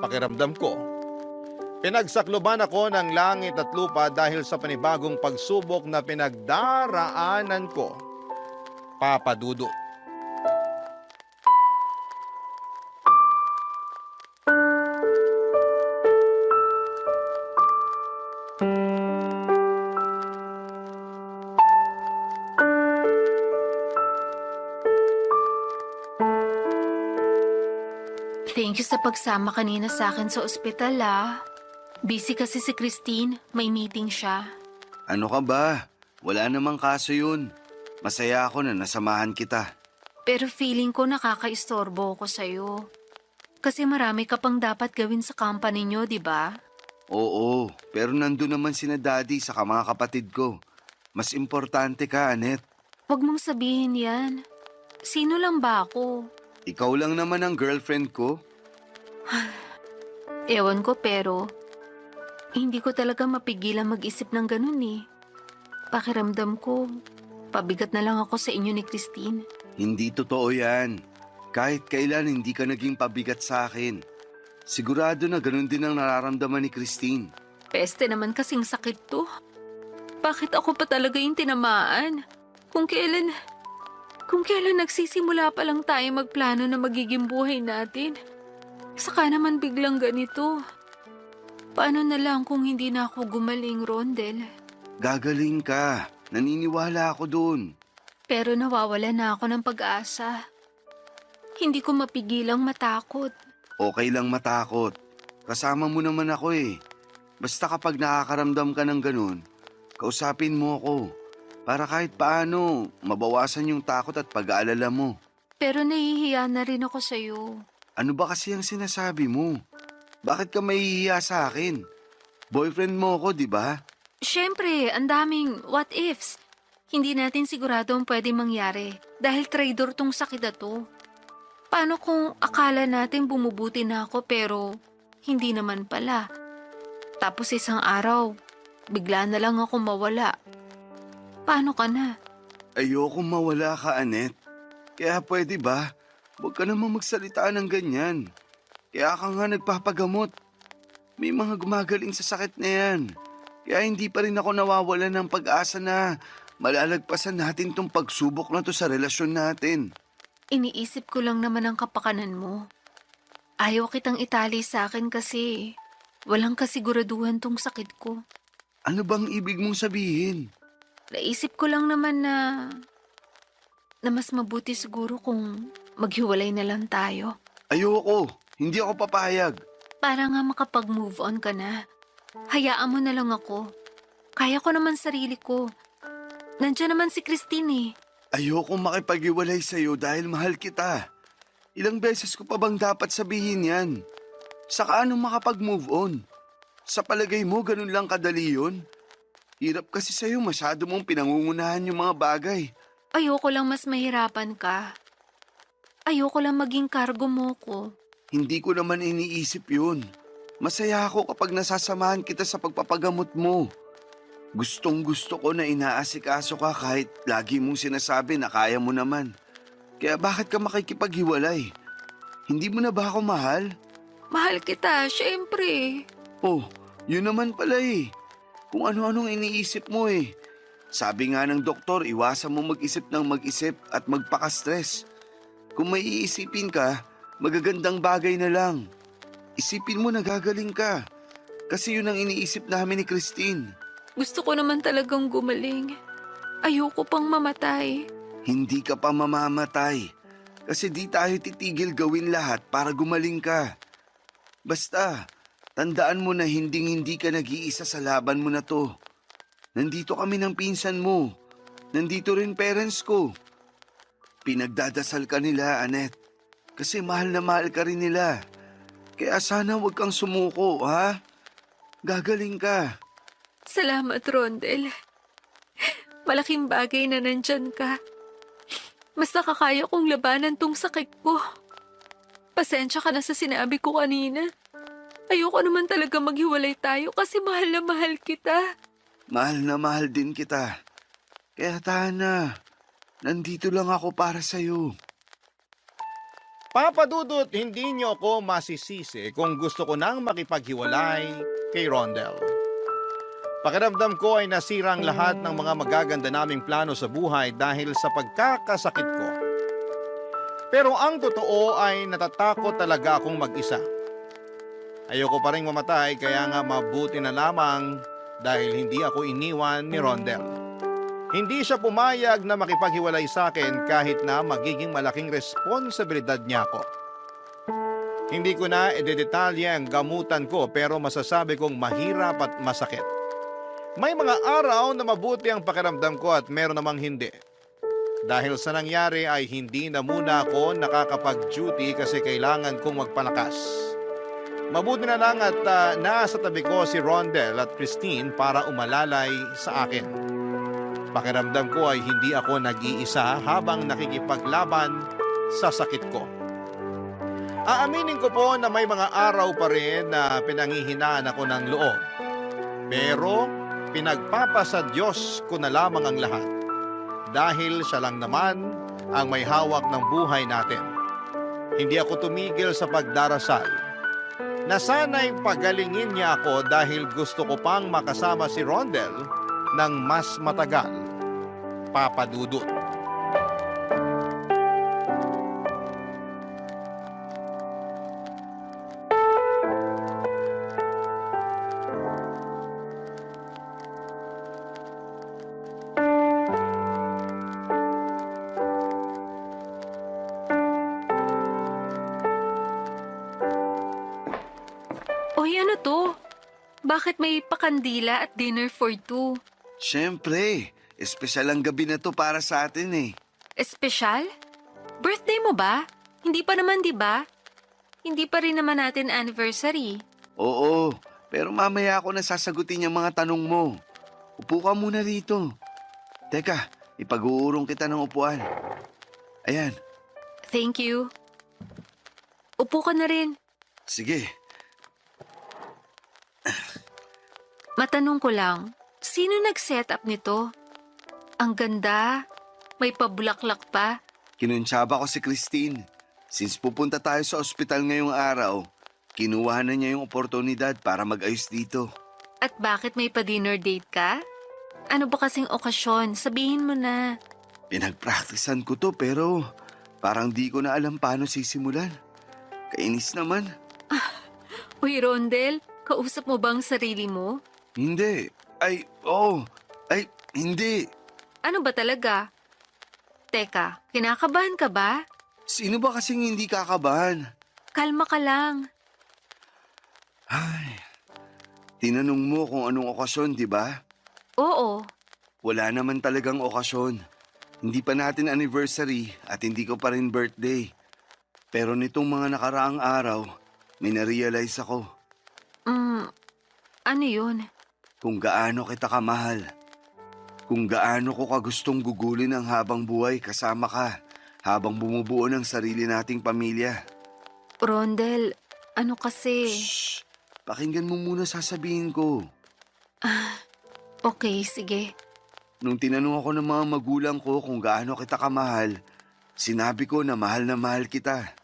pakiramdam ko, pinagsakluban ako ng langit at lupa dahil sa panibagong pagsubok na pinagdaraanan ko, Papa Dudut. Thank you sa pagsama kanina sa akin sa ospital, ah. Busy kasi si Christine. May meeting siya. Ano ka ba? Wala namang kaso yun. Masaya ako na nasamahan kita. Pero feeling ko nakakaistorbo ko sa'yo. Kasi marami ka pang dapat gawin sa company nyo, di ba? Oo, pero nandun naman sina daddy sa mga kapatid ko. Mas importante ka, Anet. Huwag mong sabihin yan. Sino lang ba ako? Ikaw lang naman ang girlfriend ko. Ewan ko pero hindi ko talaga mapigilan mag-isip ng ganun eh. Pakiramdam ko, pabigat na lang ako sa inyo ni Christine. Hindi totoo yan. Kahit kailan hindi ka naging pabigat sa akin. Sigurado na ganun din ang nararamdaman ni Christine. Peste naman kasing sakit to. Bakit ako pa talaga yung tinamaan? Kung kailan nagsisimula pa lang tayo magplano na magiging buhay natin. Saka naman biglang ganito. Paano na lang kung hindi na ako gumaling, Rondel? Gagaling ka. Naniniwala ako dun. Pero nawawala na ako ng pag-asa. Hindi ko mapigilang matakot. Okay lang matakot. Kasama mo naman ako eh. Basta kapag nakakaramdam ka ng ganun, kausapin mo ako. Para kahit paano, mabawasan yung takot at pag-aalala mo. Pero nahihiya na rin ako sa'yo. Ano ba kasi ang sinasabi mo? Bakit ka mahihiya sa akin? Boyfriend mo ako, di ba? Siyempre, ang daming what ifs. Hindi natin sigurado ang pwede mangyari dahil traitor tong sakit na to. Paano kung akala natin bumubuti na ako pero hindi naman pala? Tapos isang araw, bigla na lang ako mawala. Paano ka na? Ayokong mawala ka, Anet. Kaya pwede ba? Huwag ka namang magsalita ng ganyan. Kaya ka nga nagpapagamot. May mga gumagaling sa sakit na yan. Kaya hindi pa rin ako nawawala ng pag-asa na malalagpasan natin tong pagsubok na to sa relasyon natin. Iniisip ko lang naman ang kapakanan mo. Ayaw kitang itali sa akin kasi walang kasiguraduhan tong sakit ko. Ano bang ibig mong sabihin? Naisip ko lang naman na mas mabuti siguro kung maghiwalay na lang tayo. Ayoko. Hindi ako papayag. Para nga makapag-move on ka na. Hayaan mo na lang ako. Kaya ko naman sarili ko. Nandiyan naman si Christine eh. Ayokong makipag-iwalay sa'yo dahil mahal kita. Ilang beses ko pa bang dapat sabihin yan? Saka anong makapag-move on? Sa palagay mo, ganun lang kadali yun? Hirap kasi sa'yo, masyado mong pinangungunahan yung mga bagay. Ayoko lang mas mahirapan ka. Ayoko lang maging kargo mo ko. Hindi ko naman iniisip yun. Masaya ako kapag nasasamahan kita sa pagpapagamot mo. Gustong gusto ko na inaasikaso ka kahit lagi mong sinasabi na kaya mo naman. Kaya bakit ka makikipaghiwalay? Hindi mo na ba ako mahal? Mahal kita, syempre. Oh, yun naman pala eh. Kung ano-anong iniisip mo eh. Sabi nga ng doktor, iwasan mo mag-isip ng mag-isip at magpaka-stress. Kung may iisipin ka, magagandang bagay na lang. Isipin mo na gagaling ka. Kasi yun ang iniisip namin ni Christine. Gusto ko naman talagang gumaling. Ayoko pang mamatay. Hindi ka pa mamamatay. Kasi di tayo titigil gawin lahat para gumaling ka. Basta, tandaan mo na hindi ka nag-iisa sa laban mo na to. Nandito kami ng pinsan mo. Nandito rin parents ko. Pinagdadasal ka nila, Annette. Kasi mahal na mahal ka rin nila. Kaya sana huwag kang sumuko, ha? Gagaling ka. Salamat, Rondel. Malaking bagay na nandyan ka. Mas nakakaya kong labanan tong sakit ko. Pasensya ka na sa sinabi ko kanina. Ayoko naman talaga maghiwalay tayo kasi mahal na mahal kita. Mahal na mahal din kita. Kaya Tana, nandito lang ako para sa'yo. Papa Dudut, hindi niyo ako masisisi kung gusto ko nang makipaghiwalay kay Rondel. Pakiramdam ko ay nasira ang lahat ng mga magaganda naming plano sa buhay dahil sa pagkakasakit ko. Pero ang totoo ay natatakot talaga akong mag-isa. Ayoko pa rin mamatay kaya nga mabuti na lamang dahil hindi ako iniwan ni Rondel. Hindi siya pumayag na makipaghiwalay sa akin kahit na magiging malaking responsibilidad niya ako. Hindi ko na idedetalye ang gamutan ko pero masasabi kong mahirap at masakit. May mga araw na mabuti ang pakiramdam ko at meron namang hindi. Dahil sa nangyari ay hindi na muna ako nakakapag-duty kasi kailangan kong magpalakas. Mabuti na lang at nasa tabi ko si Rondel at Christine para umalalay sa akin. Pakiramdam ko ay hindi ako nag-iisa habang nakikipaglaban sa sakit ko. Aaminin ko po na may mga araw pa rin na pinanghihinaan ako ng loob. Pero pinagpapasa Diyos ko na lamang ang lahat. Dahil siya lang naman ang may hawak ng buhay natin. Hindi ako tumigil sa pagdarasal. Na sana'y pagalingin niya ako dahil gusto ko pang makasama si Rondel ng mas matagal. Papa Dudut. Oy, ano to? Bakit may pakandila at dinner for two? Siyempre, espesyal ang gabi na to para sa atin eh. Espesyal? Birthday mo ba? Hindi pa naman, di ba? Hindi pa rin naman natin anniversary. Oo, pero mamaya ako na sasagutin yung mga tanong mo. Upo ka muna rito. Teka, ipag-uurong kita ng upuan. Ayan, Thank you. Upo ka na rin. sige. Matanong ko lang, sino nag-set up nito? Ang ganda. May pabulaklak pa. Kinuntsaba ko si Christine. Since pupunta tayo sa ospital ngayong araw, kinuha na niya yung oportunidad para mag-ayos dito. At bakit may pa-dinner date ka? Ano ba kasing okasyon? Sabihin mo na. Pinagpraktisan ko to pero parang di ko na alam paano sisimulan. Kainis naman. Uy, Rondel, kausap mo bang sarili mo? Hindi. Ay, oo. Ay, hindi. Ano ba talaga? Teka, kinakabahan ka ba? Sino ba kasing hindi kakabahan? Kalma ka lang. Ay, tinanong mo kung anong okasyon, di ba? Oo. Wala naman talagang okasyon. Hindi pa natin anniversary at hindi ko pa rin birthday. Pero nitong mga nakaraang araw, may na-realize ako Ano yun? kung gaano kita kamahal. Kung gaano ko kagustong gugulin ang habang buhay kasama ka habang bumubuo ng sarili nating pamilya. Rondel, ano kasi? Shh! Pakinggan mo muna sasabihin ko. Okay, sige. Nung tinanong ako ng mga magulang ko kung gaano kita kamahal, sinabi ko na mahal kita.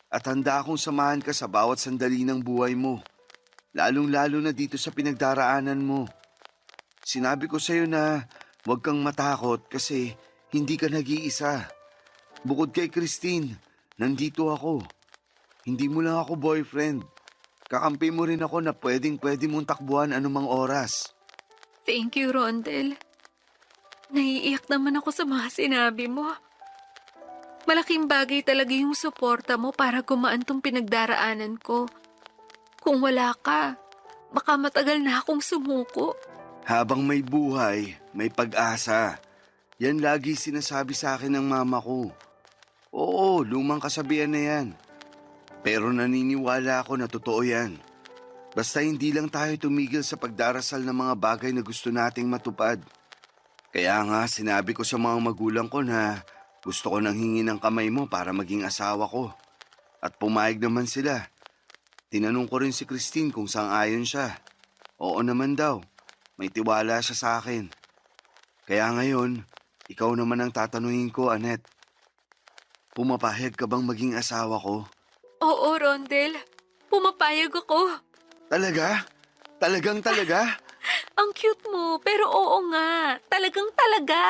At handa akong samahan ka sa bawat sandali ng buhay mo. Lalong-lalo na dito sa pinagdaraanan mo. Sinabi ko sa'yo na huwag kang matakot kasi hindi ka nag-iisa. Bukod kay Christine, nandito ako. Hindi mo lang ako boyfriend. Kakampi mo rin ako na pwedeng-pwede mong takbuhan anumang oras. Thank you, Rondel. Naiiyak naman ako sa mga sinabi mo. Malaking bagay talaga yung suporta mo para gumaan tong pinagdaraanan ko. Kung wala ka, baka matagal na akong sumuko. Habang may buhay, may pag-asa. Yan lagi sinasabi sa akin ng mama ko. Oo, lumang kasabihan na yan. Pero naniniwala ako na totoo yan. Basta hindi lang tayo tumigil sa pagdarasal ng mga bagay na gusto nating matupad. Kaya nga sinabi ko sa mga magulang ko na gusto ko nang hingi ng kamay mo para maging asawa ko. At pumayag naman sila. Tinanong ko rin si Christine kung sang-ayon siya. Oo naman daw. May tiwala siya sa akin. Kaya ngayon, ikaw naman ang tatanungin ko, Annette. Pumapahayag ka bang maging asawa ko? Oo, Rondel. Pumapayag ako. Talaga? Talaga? Ang cute mo, pero oo nga. Talagang talaga.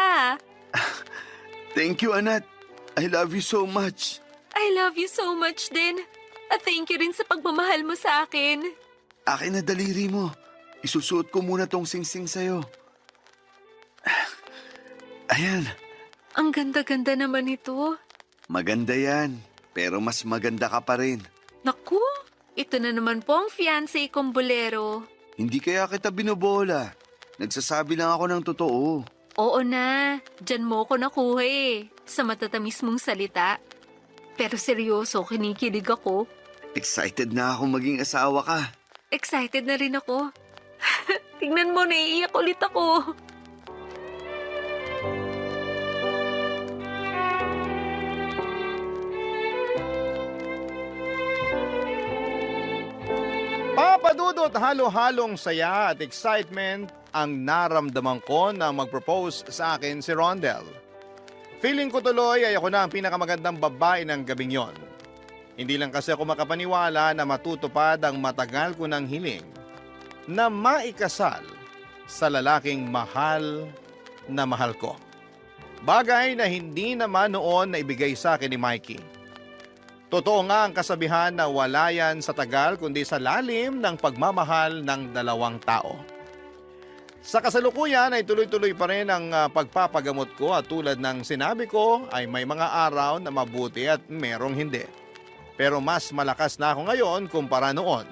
Thank you, Annette. I love you so much. I love you so much din. At thank you rin sa pagmamahal mo sa akin. Akin na daliri mo. Isusuot ko muna tong singsing sa'yo. Ayan. Ang ganda-ganda naman ito. Maganda yan. Pero mas maganda ka pa rin. Naku, ito na naman po ang fiancé kong bolero. Hindi kaya kita binobola. Nagsasabi lang ako ng totoo. Oo na, dyan mo ko nakuha sa matatamis mong salita. Pero seryoso, kinikilig ako. Excited na ako maging asawa ka. Excited na rin ako. Tingnan mo, naiiyak ulit ako. Papadudot halo-halong saya at excitement ang naramdaman ko na mag-propose sa akin si Rondel. Feeling ko tuloy ay ako na ang pinakamagandang babae ng gabing yon. Hindi lang kasi ako makapaniwala na matutupad ang matagal ko ng hiling na maikasal sa lalaking mahal na mahal ko. Bagay na hindi naman noon na ibigay sa akin ni Mikey. Totoo nga ang kasabihan na wala yan sa tagal kundi sa lalim ng pagmamahal ng dalawang tao. Sa kasalukuyan ay tuloy-tuloy pa rin ang pagpapagamot ko at tulad ng sinabi ko ay may mga araw na mabuti at merong hindi. Pero mas malakas na ako ngayon kumpara noon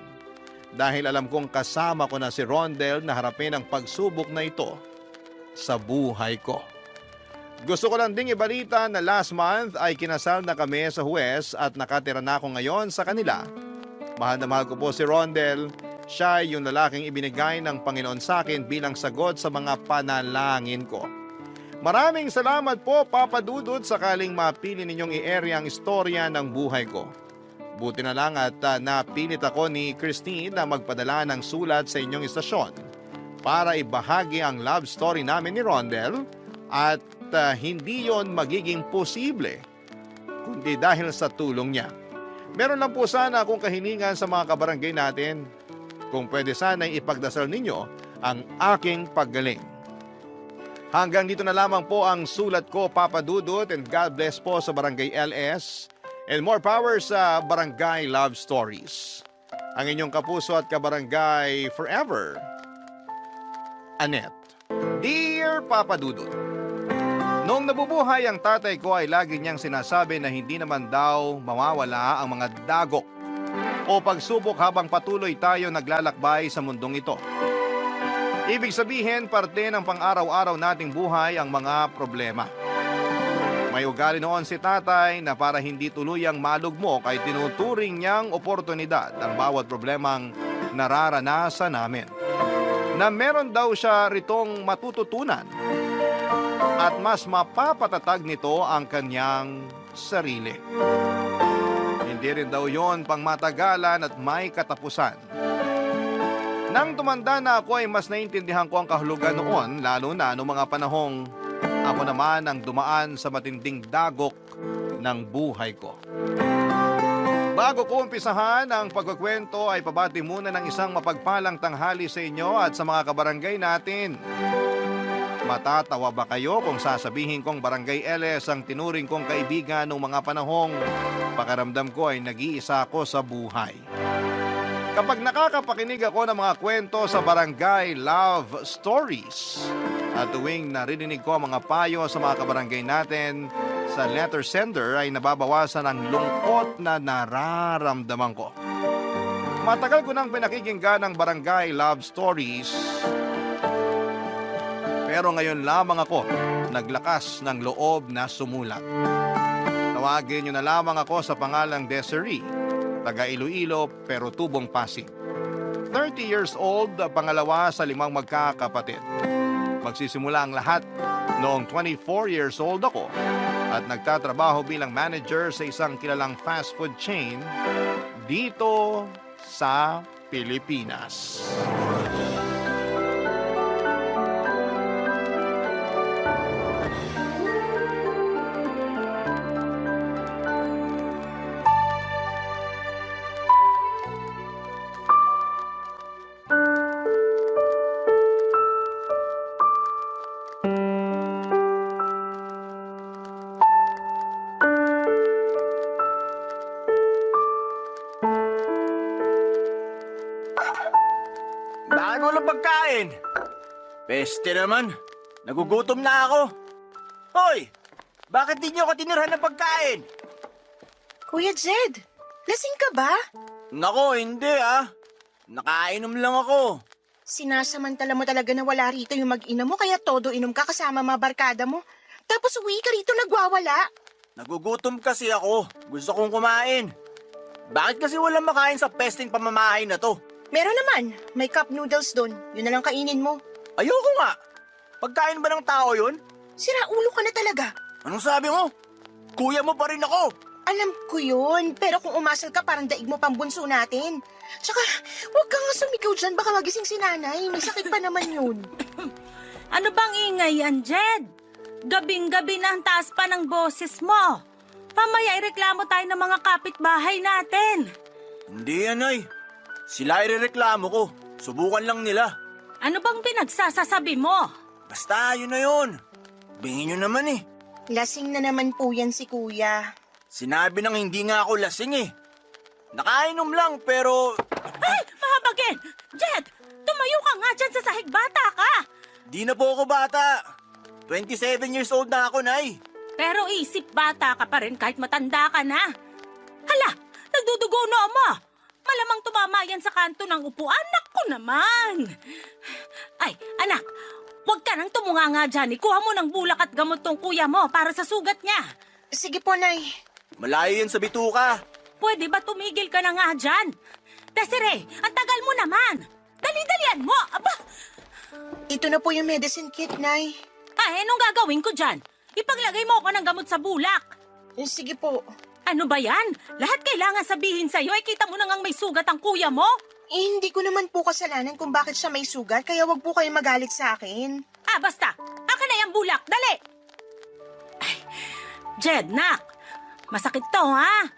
dahil alam kong kasama ko na si Rondel na harapin ang pagsubok na ito sa buhay ko. Gusto ko lang ding ibalita na last month ay kinasal na kami sa huwes at nakatira na ako ngayon sa kanila. Mahal na mahal ko po si Rondel. Siya yung lalaking ibinigay ng Panginoon sa akin bilang sagot sa mga panalangin ko. Maraming salamat po, Papa Dudut, sakaling mapili ninyong i-area ang istorya ng buhay ko. Buti na lang at napilit ako ni Christine na magpadala ng sulat sa inyong istasyon para ibahagi ang love story namin ni Rondel at hindi yon magiging posible kundi dahil sa tulong niya. Meron lang po sana akong kahilingan sa mga kabarangay natin. Kung pwede sana'y ipagdasal ninyo ang aking paggaling. Hanggang dito na lamang po ang sulat ko, Papa Dudut, and God bless po sa Barangay LS and more power sa Barangay Love Stories. Ang inyong kapuso at kabarangay forever, Annette. Dear Papa Dudut, noong nabubuhay ang tatay ko ay lagi niyang sinasabi na hindi naman daw mawawala ang mga dagok o pagsubok habang patuloy tayo naglalakbay sa mundong ito. Ibig sabihin, parte ng pang-araw-araw nating buhay ang mga problema. May ugali noon si tatay na para hindi tuluyang malugmok ay tinuturing niyang oportunidad ang bawat problemang nararanasan namin. Na meron daw siya ritong matututunan at mas mapapatatag nito ang kanyang sarili. Hindi rin daw yon pangmatagalan at may katapusan. Nang tumanda na ako ay mas naintindihan ko ang kahulugan noon, lalo na noong mga panahong ako naman ang dumaan sa matinding dagok ng buhay ko. Bago ko umpisahan ang pagkukwento ay pabati muna ng isang mapagpalang tanghali sa inyo at sa mga kabarangay natin. Matatawa ba kayo kung sasabihin kong Barangay LS ang tinuring kong kaibigan noong mga panahong pakaramdam ko ay nag-iisa ako sa buhay? Kapag nakakapakinig ako ng mga kwento sa Barangay Love Stories at tuwing naririnig ko ang mga payo sa mga kabarangay natin sa letter sender ay nababawasan ang lungkot na nararamdaman ko. Matagal ko nang pinakikinggan ang Barangay Love Stories pero ngayon lamang ako naglakas ng loob na sumulat. Tawagin niyo na lamang ako sa pangalang Desiree, taga Iloilo pero tubong Pasig. 30 years old, pangalawa sa 5 magkakapatid. Magsisimula ang lahat noong 24 years old ako at nagtatrabaho bilang manager sa isang kilalang fast food chain dito sa Pilipinas. Bakit walang pagkain? Peste naman. Nagugutom na ako. Hoy! Bakit di niyo ako tinirhan ng pagkain? Kuya Jed, lasing ka ba? Nako, hindi ah. Nakainom lang ako. Sinasamantala mo talaga na wala rito yung mag-ina mo kaya todo inom ka kasama mga barkada mo. Tapos uwi ka rito nagwawala. Nagugutom kasi ako. Gusto kong kumain. Bakit kasi walang makain sa pesting pamamahay na to? Meron naman, may cup noodles doon. Yun na lang kainin mo. Ayoko nga. Pagkain ba ng tao yun? Sira ulo ka na talaga. Anong sabi mo? Kuya mo pa rin ako. Alam ko yun, pero kung umasal ka parang daig mo pang bunso natin. Tsaka, huwag ka nga sumigaw dyan, baka magising si nanay. May sakit pa naman yun. Ano bang ingay yan, Jed? Gabing-gabi na ang taas pa ng boses mo. Pamaya ireklamo tayo ng mga kapitbahay natin. Hindi yan ay. Sila irereklamo ko. Subukan lang nila. Ano bang pinagsasasabi mo? Basta, yun na yun. Bingin nyo naman eh. Lasing na naman po yan si kuya. Sinabi nang hindi nga ako lasing eh. Nakainom lang pero... Ay, mahabagin! Jed, tumayo ka nga dyan sa sahig, bata ka! Di na po ako bata. 27 years old na ako, Nay. Pero isip bata ka pa rin kahit matanda ka na. Hala, nagdudugo na mo. Malamang tumama yan sa kanto ng upuan. Naku naman. Ay, anak, huwag ka nang tumunga nga dyan. Ikuha mo ng bulak at gamot tong kuya mo para sa sugat niya. Sige po, Nay. Malayo yan sa bituka. Pwede ba tumigil ka na nga dyan? Desiree, ang tagal mo naman. Dali-dalian mo. Aba, Ito na po yung medicine kit, Nay. ay, anong gagawin ko dyan? Ipaglagay mo ako ng gamot sa bulak. Sige po. Ano ba yan? Lahat kailangan sabihin sa'yo ay kita mo na ngang may sugat ang kuya mo. Hindi ko naman po kasalanan kung bakit siya may sugat, kaya wag po kayong magalit sa akin. Ah, basta. Akin na yung bulak. Dali. Ay, Jed, nak. Masakit to, ha?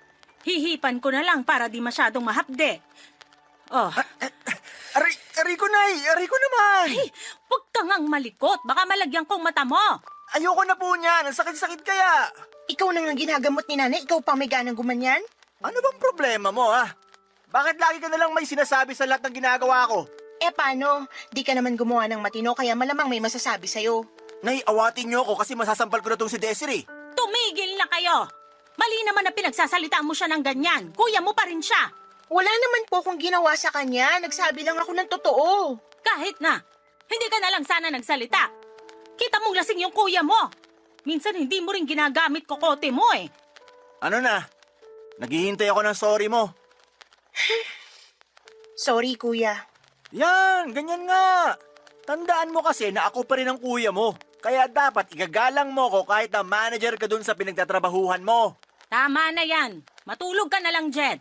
Hihipan ko na lang para di masyadong mahapde. Oh, Aray ko, Nay. Aray ko naman. ay, huwag ka ngang malikot. Baka malagyan kong mata mo. Ayoko na po niyan. Ang sakit-sakit kaya. Ikaw na nga ginagamot ni nanay, ikaw pa may ganang gumanyan? Ano bang problema mo, ha? Bakit lagi ka nalang may sinasabi sa lahat ng ginagawa ko? Paano? Di ka naman gumawa ng matino, kaya malamang may masasabi sa'yo. Nay, awatin niyo ako kasi masasampal ko na tong si Desiree. Tumigil na kayo. Mali naman na pinagsasalita mo siya ng ganyan. Kuya mo pa rin siya. Wala naman po akong ginawa sa kanya, nagsabi lang ako ng totoo. Kahit na. Hindi ka na lang sana nagsalita. Kita mong lasing yung kuya mo. Minsan hindi mo rin ginagamit kokote mo eh. Ano na? Naghihintay ako ng sorry mo. Sorry, kuya. Yan, ganyan nga. Tandaan mo kasi na ako pa rin ang kuya mo. Kaya dapat igagalang mo ko kahit na manager ka dun sa pinagtatrabahuhan mo. Tama na yan. Matulog ka na lang, Jed.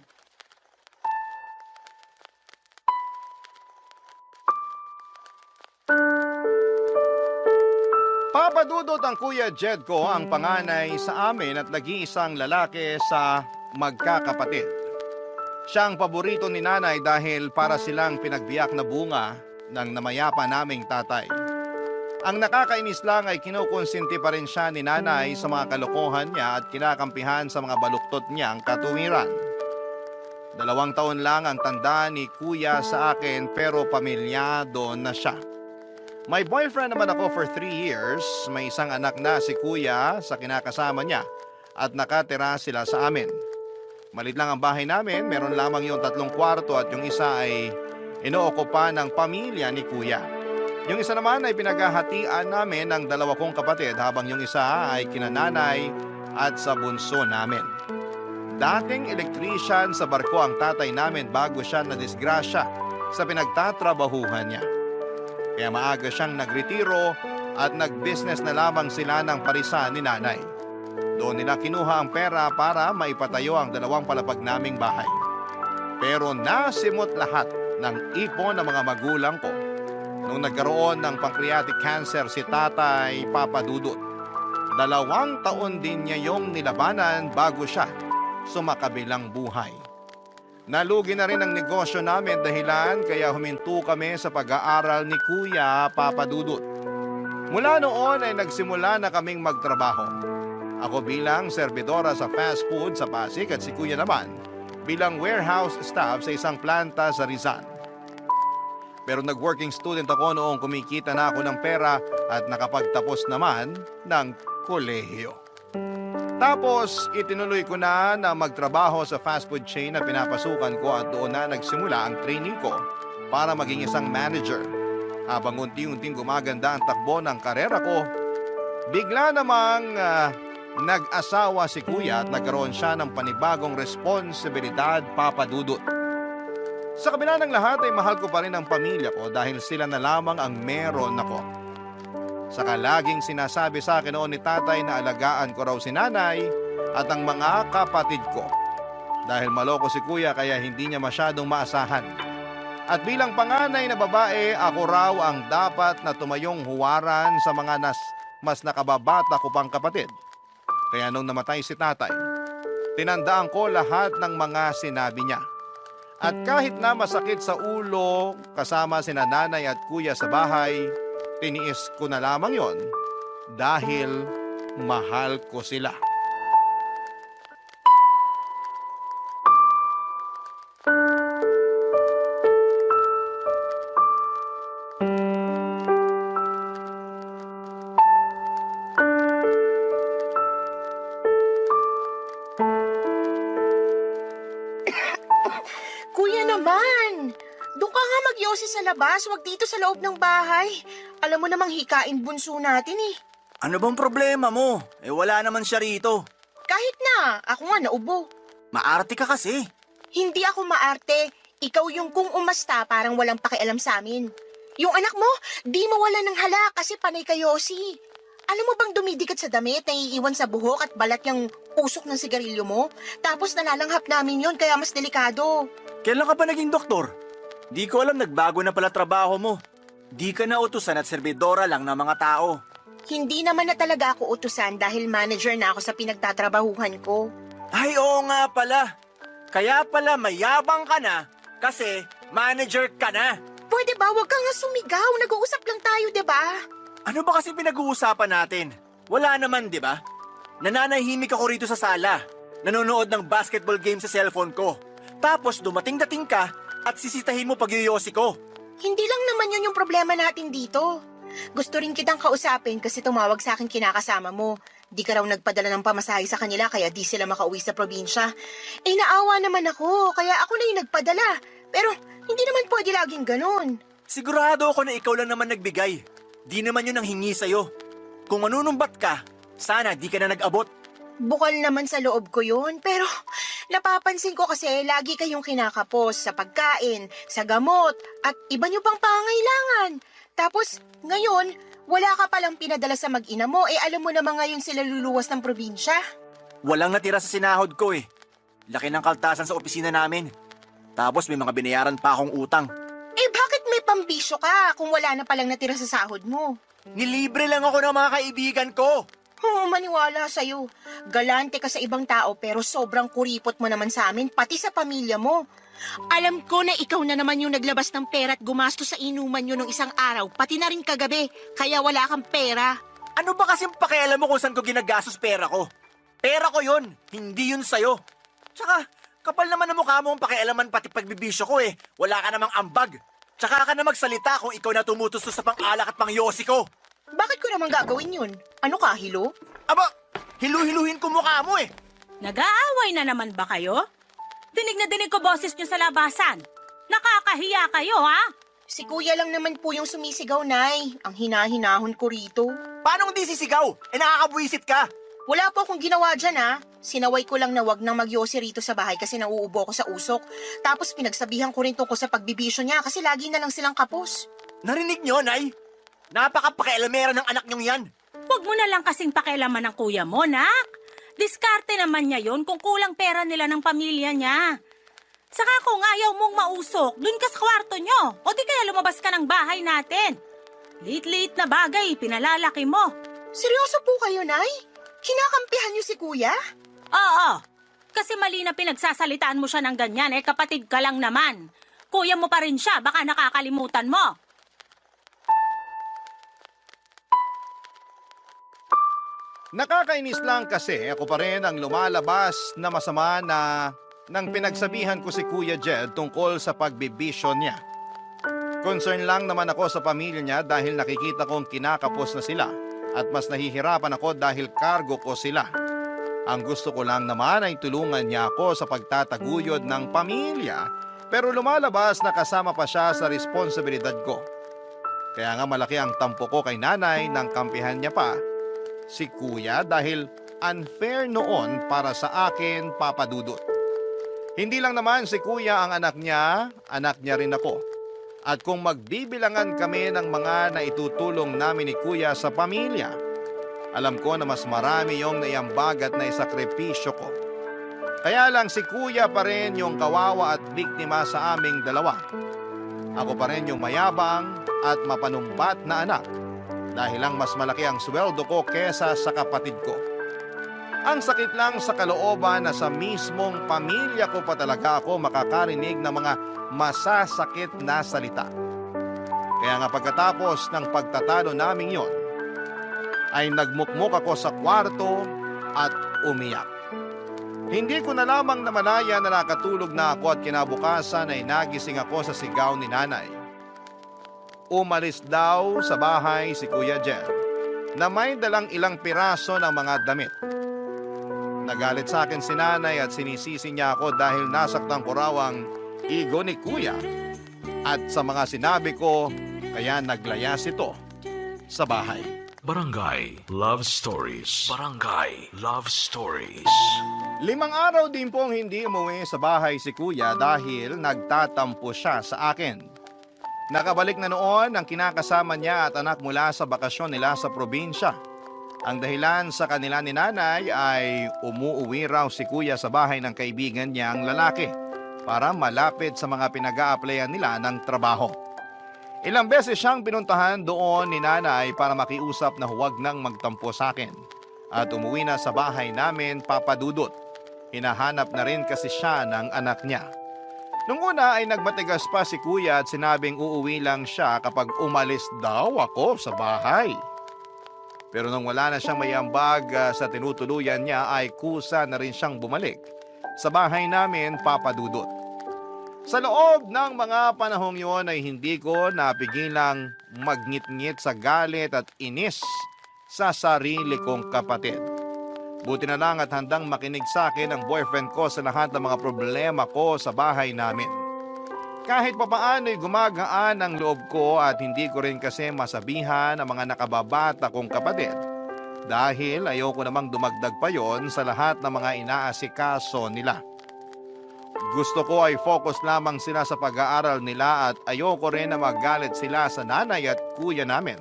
Papadudot ang Kuya Jed ko ang panganay sa amin at nag-iisang lalaki sa magkakapatid. Siya ang paborito ni nanay dahil para silang pinagbiyak na bunga ng namayapa naming tatay. Ang nakakainis lang ay kinukonsinti pa rin siya ni nanay sa mga kalokohan niya at kinakampihan sa mga baluktot niyang katuwiran. 2 taon lang ang tanda ni Kuya sa akin pero pamilyado na siya. May boyfriend naman ako for 3 years. May isang anak na si Kuya sa kinakasama niya at nakatira sila sa amin. Malit lang ang bahay namin, meron lamang yung 3 kwarto at yung isa ay inookupa ng pamilya ni Kuya. Yung isa naman ay pinaghahatian namin ng 2 kong kapatid habang yung isa ay kinananay at sa bunso namin. Dating electrician sa barko ang tatay namin bago siya nadisgrasya sa pinagtatrabahuhan niya. Kaya maaga siyang nagretiro at nag-business na lamang sila ng parisan ni nanay. Doon nila kinuha ang pera para maipatayo ang 2 palapag naming bahay. Pero nasimot lahat ng ipon ng mga magulang ko nung nagkaroon ng pancreatic cancer si Tatay Papa Dudut. 2 taon din niya yung nilabanan bago siya sumakabilang buhay. Nalugi na rin ang negosyo namin dahilan kaya huminto kami sa pag-aaral ni Kuya Papa Dudut. Mula noon ay nagsimula na kaming magtrabaho. Ako bilang serbidora sa fast food sa Pasig at si Kuya naman bilang warehouse staff sa isang planta sa Rizal. Pero nag-working student ako noong kumikita na ako ng pera at nakapagtapos naman ng kolehiyo. Tapos itinuloy ko na magtrabaho sa fast food chain na pinapasukan ko at doon na nagsimula ang training ko para maging isang manager. Habang unti-unting gumaganda ang takbo ng karera ko, bigla namang nag-asawa si Kuya at nagkaroon siya ng panibagong responsibilidad, Papa Dudut. Sa kabila ng lahat ay mahal ko pa rin ang pamilya ko dahil sila na lamang ang meron ako. Saka laging sinasabi sa akin noon ni tatay na alagaan ko raw si nanay at ang mga kapatid ko. Dahil maloko si Kuya kaya hindi niya masyadong maasahan. At bilang panganay na babae, ako raw ang dapat na tumayong huwaran sa mga mas nakababata ko pang kapatid. Kaya nung namatay si tatay, tinandaan ko lahat ng mga sinabi niya. At kahit na masakit sa ulo kasama sina nanay at kuya sa bahay, tiniis ko na lamang yon dahil mahal ko sila. Kuya naman! Doon ka nga magyosi sa labas, wag dito sa loob ng bahay. Alam mo namang hikain bunso natin eh. Ano bang problema mo? Wala naman siya rito. Kahit na, ako nga naubo. Maarte ka kasi. Hindi ako maarte. Ikaw yung kung umasta parang walang pakialam sa amin. Yung anak mo, di mawala ng hala kasi panay ka yosi. Alam mo bang dumidikit sa damit, naiiwan sa buhok at balat yung usok ng sigarilyo mo? Tapos nalalanghap namin yon kaya mas delikado. Kailan ka pa naging doktor? Di ko alam nagbago na pala trabaho mo. Di ka na utusan at serbidora lang ng mga tao. Hindi naman na talaga ako utusan dahil manager na ako sa pinagtatrabahuhan ko. Ay, oo nga pala. Kaya pala mayabang ka na kasi manager ka na. Pwede ba wag kang nga sumigaw? Nag-uusap lang tayo, 'di ba? Ano ba kasi pinag-uusapan natin? Wala naman, di ba? Nananahimik ako rito sa sala. Nanonood ng basketball game sa cellphone ko. Tapos dumating-dating ka at sisitahin mo pag-yoyosi ko. Hindi lang naman yun yung problema natin dito. Gusto rin kitang kausapin kasi tumawag sa akin kinakasama mo. Di ka raw nagpadala ng pamasahe sa kanila kaya di sila makauwi sa probinsya. Naawa naman ako kaya ako na yung nagpadala. Pero hindi naman pwede laging ganun. Sigurado ako na ikaw lang naman nagbigay. Di naman yun ang hingi sa'yo. Kung manunumbat ka, sana di ka na nag-abot. Bukal naman sa loob ko yun, pero napapansin ko kasi lagi kayong kinakapos sa pagkain, sa gamot, at iba nyo pang pangailangan. Tapos, ngayon, wala ka palang pinadala sa mag-ina mo, alam mo naman ngayon sila luluwas ng probinsya. Walang natira sa sinahod ko eh. Laki ng kaltasan sa opisina namin. Tapos may mga binayaran pa akong utang. Bakit may pambisyo ka kung wala na palang natira sa sahod mo? Nilibre lang ako ng mga kaibigan ko. Maniwala sa'yo. Galante ka sa ibang tao pero sobrang kuripot mo naman sa amin, pati sa pamilya mo. Alam ko na ikaw na naman yung naglabas ng pera at gumastos sa inuman nyo nung isang araw, pati na rin kagabi, kaya wala kang pera. Ano ba kasing pakialam mo kung saan ko ginagastos pera ko? Pera ko yun, hindi yun sa'yo. Tsaka, kapal naman ang mukha mo ang pakialaman pati pagbibisyo ko eh. Wala ka namang ambag. Tsaka ka na magsalita kung ikaw na tumutustos sa pang-alak at pang-yosi ko. Bakit ko naman gagawin yun? Ano ka, hilo? Aba, hilu-hiluhin ko mukha mo eh. Nag-aaway na naman ba kayo? Dinig na dinig ko boses nyo sa labasan. Nakakahiya kayo, ha? Si kuya lang naman po yung sumisigaw, Nay. Ang hinahinahon ko rito. Paano hindi sisigaw? Nakakabwisit ka. Wala po akong ginawa dyan, ha? Sinaway ko lang na wag nang magyosi rito sa bahay kasi nauubo ako sa usok. Tapos pinagsabihan ko rin tungkol sa pagbibisyo niya kasi lagi na lang silang kapos. Narinig nyo, Nay? Napaka-pakialamera ng anak nyong yan. Huwag mo na lang kasing pakialaman ng kuya mo, nak. Diskarte naman niya yon kung kulang pera nila ng pamilya niya. Saka kung ayaw mong mausok, dun ka sa kwarto nyo. O di kaya lumabas ka ng bahay natin. Liit-liit na bagay, pinalalaki mo. Seryoso po kayo, Nay? Kinakampihan niyo si kuya? Oo, kasi mali na pinagsasalitaan mo siya ng ganyan, kapatid ka lang naman. Kuya mo pa rin siya, baka nakakalimutan mo. Nakakainis lang kasi ako pa rin ang lumalabas na masama na nang pinagsabihan ko si Kuya Jed tungkol sa pagbibisyo niya. Concern lang naman ako sa pamilya niya dahil nakikita kong kinakapos na sila at mas nahihirapan ako dahil kargo ko sila. Ang gusto ko lang naman ay tulungan niya ako sa pagtataguyod ng pamilya pero lumalabas na kasama pa siya sa responsibilidad ko. Kaya nga malaki ang tampo ko kay nanay nang kampihan niya pa si kuya dahil unfair noon para sa akin, Papa Dudut. Hindi lang naman si kuya ang anak niya rin ako. At kung magbibilangan kami ng mga naitutulong namin ni kuya sa pamilya, alam ko na mas marami yung naiambag at naisakripisyo ko. Kaya lang si kuya pa rin yung kawawa at biktima sa aming dalawa. Ako pa rin yung mayabang at mapanumbat na anak dahil lang mas malaki ang sweldo ko kesa sa kapatid ko. Ang sakit lang sa kalooban na sa mismong pamilya ko pa talaga ako makakarinig ng mga masasakit na salita. Kaya nga pagkatapos ng pagtatalo naming yon, ay nagmukmuk ako sa kwarto at umiyak. Hindi ko na lamang namalaya na nakatulog na ako at kinabukasan ay nagising ako sa sigaw ni nanay. Umalis daw sa bahay si Kuya Jed na may dalang ilang piraso ng mga damit. Nagalit sa akin si nanay at sinisisi niya ako dahil nasaktan ko raw ang ego ni Kuya. At sa mga sinabi ko, kaya naglayas ito sa bahay. Barangay Love Stories. Barangay Love Stories. 5 araw din pong hindi umuwi sa bahay si Kuya dahil nagtatampo siya sa akin. Nakabalik na noon ang kinakasama niya at anak mula sa bakasyon nila sa probinsya. Ang dahilan sa kanila ni nanay ay umuuwi raw si Kuya sa bahay ng kaibigan niya ang lalaki para malapit sa mga pinag-a-applyan nila ng trabaho. Ilang beses siyang pinuntahan doon ni nanay para makiusap na huwag nang magtampo sa akin. At umuwi na sa bahay namin, Papa Dudut. Hinahanap na rin kasi siya ng anak niya. Nung una ay nagmatigas pa si Kuya at sinabing uuwi lang siya kapag umalis daw ako sa bahay. Pero nung wala na siyang mayambag sa tinutuluyan niya ay kusa na rin siyang bumalik sa bahay namin, Papa Dudut. Sa loob ng mga panahong yon ay hindi ko napigilang magngit-ngit sa galit at inis sa sarili kong kapatid. Buti na lang at handang makinig sa akin ang boyfriend ko sa lahat ng mga problema ko sa bahay namin. Kahit papaano'y gumagaan ang loob ko at hindi ko rin kasi masabihan ang mga nakababata kong kapatid. Dahil ayoko namang dumagdag pa yon sa lahat ng mga inaasikaso nila. Gusto ko ay focus lamang sila sa pag-aaral nila at ayoko rin na magalit sila sa nanay at kuya namin.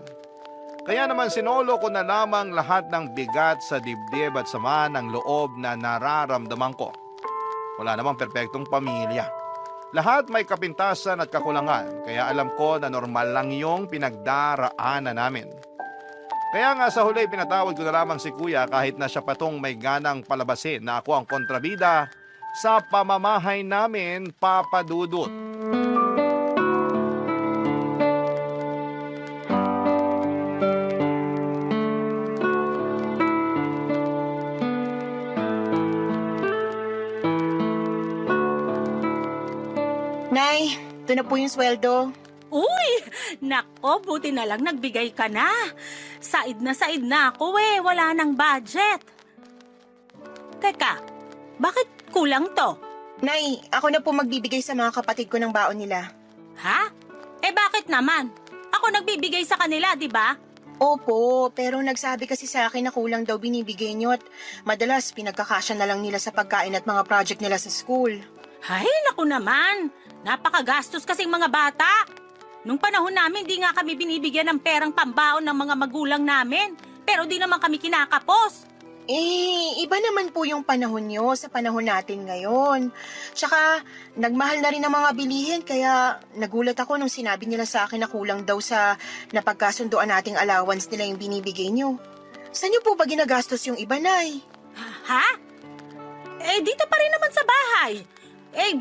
Kaya naman sinolo ko na lamang lahat ng bigat sa dibdib at sama ng loob na nararamdaman ko. Wala namang perpektong pamilya. Lahat may kapintasan at kakulangan, kaya alam ko na normal lang yung pinagdaraanan namin. Kaya nga sa huli pinatawad ko na lamang si kuya kahit na siya patong may ganang palabasin na ako ang kontrabida sa pamamahay namin, Papa Dudut. Nay, ito na po yung sweldo. Uy! Nako, buti na lang nagbigay ka na. Said na ako wala nang budget. Teka, bakit kulang to? Nay, ako na po magbibigay sa mga kapatid ko ng baon nila. Ha? Bakit naman? Ako nagbibigay sa kanila, di ba? Opo, pero nagsabi kasi sa akin na kulang daw binibigay nyo at madalas pinagkakasya na lang nila sa pagkain at mga project nila sa school. Ay, naku naman. Napakagastos kasing mga bata. Nung panahon namin, di nga kami binibigyan ng perang pambaon ng mga magulang namin. Pero di naman kami kinakapos. Iba naman po yung panahon nyo sa panahon natin ngayon. Tsaka, nagmahal na rin ang mga bilihin kaya nagulat ako nung sinabi nila sa akin na kulang daw sa napagkasunduan nating allowance nila yung binibigay nyo. Saan nyo po ba ginagastos yung iba, Nay? Ha? Dito pa rin naman sa bahay.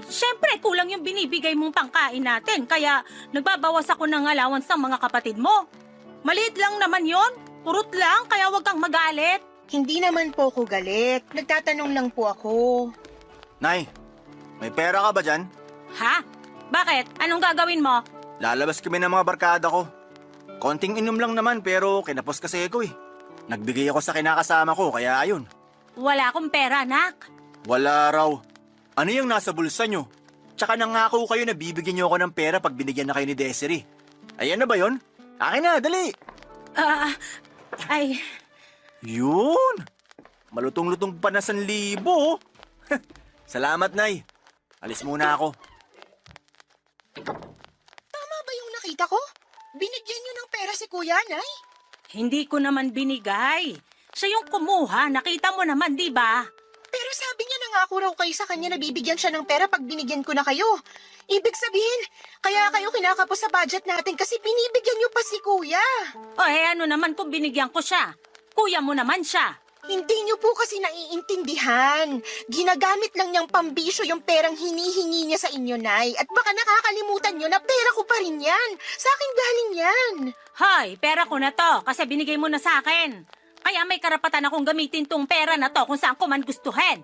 Syempre, kulang yung binibigay mong pangkain natin, kaya nagbabawas ako ng allowance ng mga kapatid mo. Maliit lang naman yon, purot lang, kaya wag kang magalit. Hindi naman po ako galit. Nagtatanong lang po ako. Nay, may pera ka ba dyan? Ha? Bakit? Anong gagawin mo? Lalabas kami ng mga barkada ko. Konting inom lang naman pero kinapos kasi ako eh. Nagbigay ako sa kinakasama ko kaya ayun. Wala akong pera, anak. Wala raw. Ano yung nasa bulsa nyo? Tsaka nangako kayo na bibigyan nyo ako ng pera pag binigyan na kayo ni Desiree. Ayan na ba yon? Akin na, dali! Ay, Yun! Malutong-lutong pa na 1,000. Salamat, Nay. Alis muna ako. Tama ba yung nakita ko? Binigyan nyo ng pera si Kuya, Nay? hindi ko naman binigay. Siya yung kumuha, nakita mo naman, di ba? Pero sabi niya nangako raw kayo sa kanya na bibigyan siya ng pera pag binigyan ko na kayo. Ibig sabihin, kaya kayo kinakapos sa budget natin kasi binibigyan niyo pa si Kuya. Ano naman kung binigyan ko siya? Kuya mo naman siya. Hindi niyo po kasi naiintindihan. Ginagamit lang niyang pambisyo yung perang hinihingi niya sa inyo, Nay. At baka nakakalimutan niyo na pera ko pa rin yan. Sa akin galing yan. Hoy, pera ko na to kasi binigay mo na sa akin. Kaya may karapatan akong gamitin tong pera na to kung saan ko man gustuhin.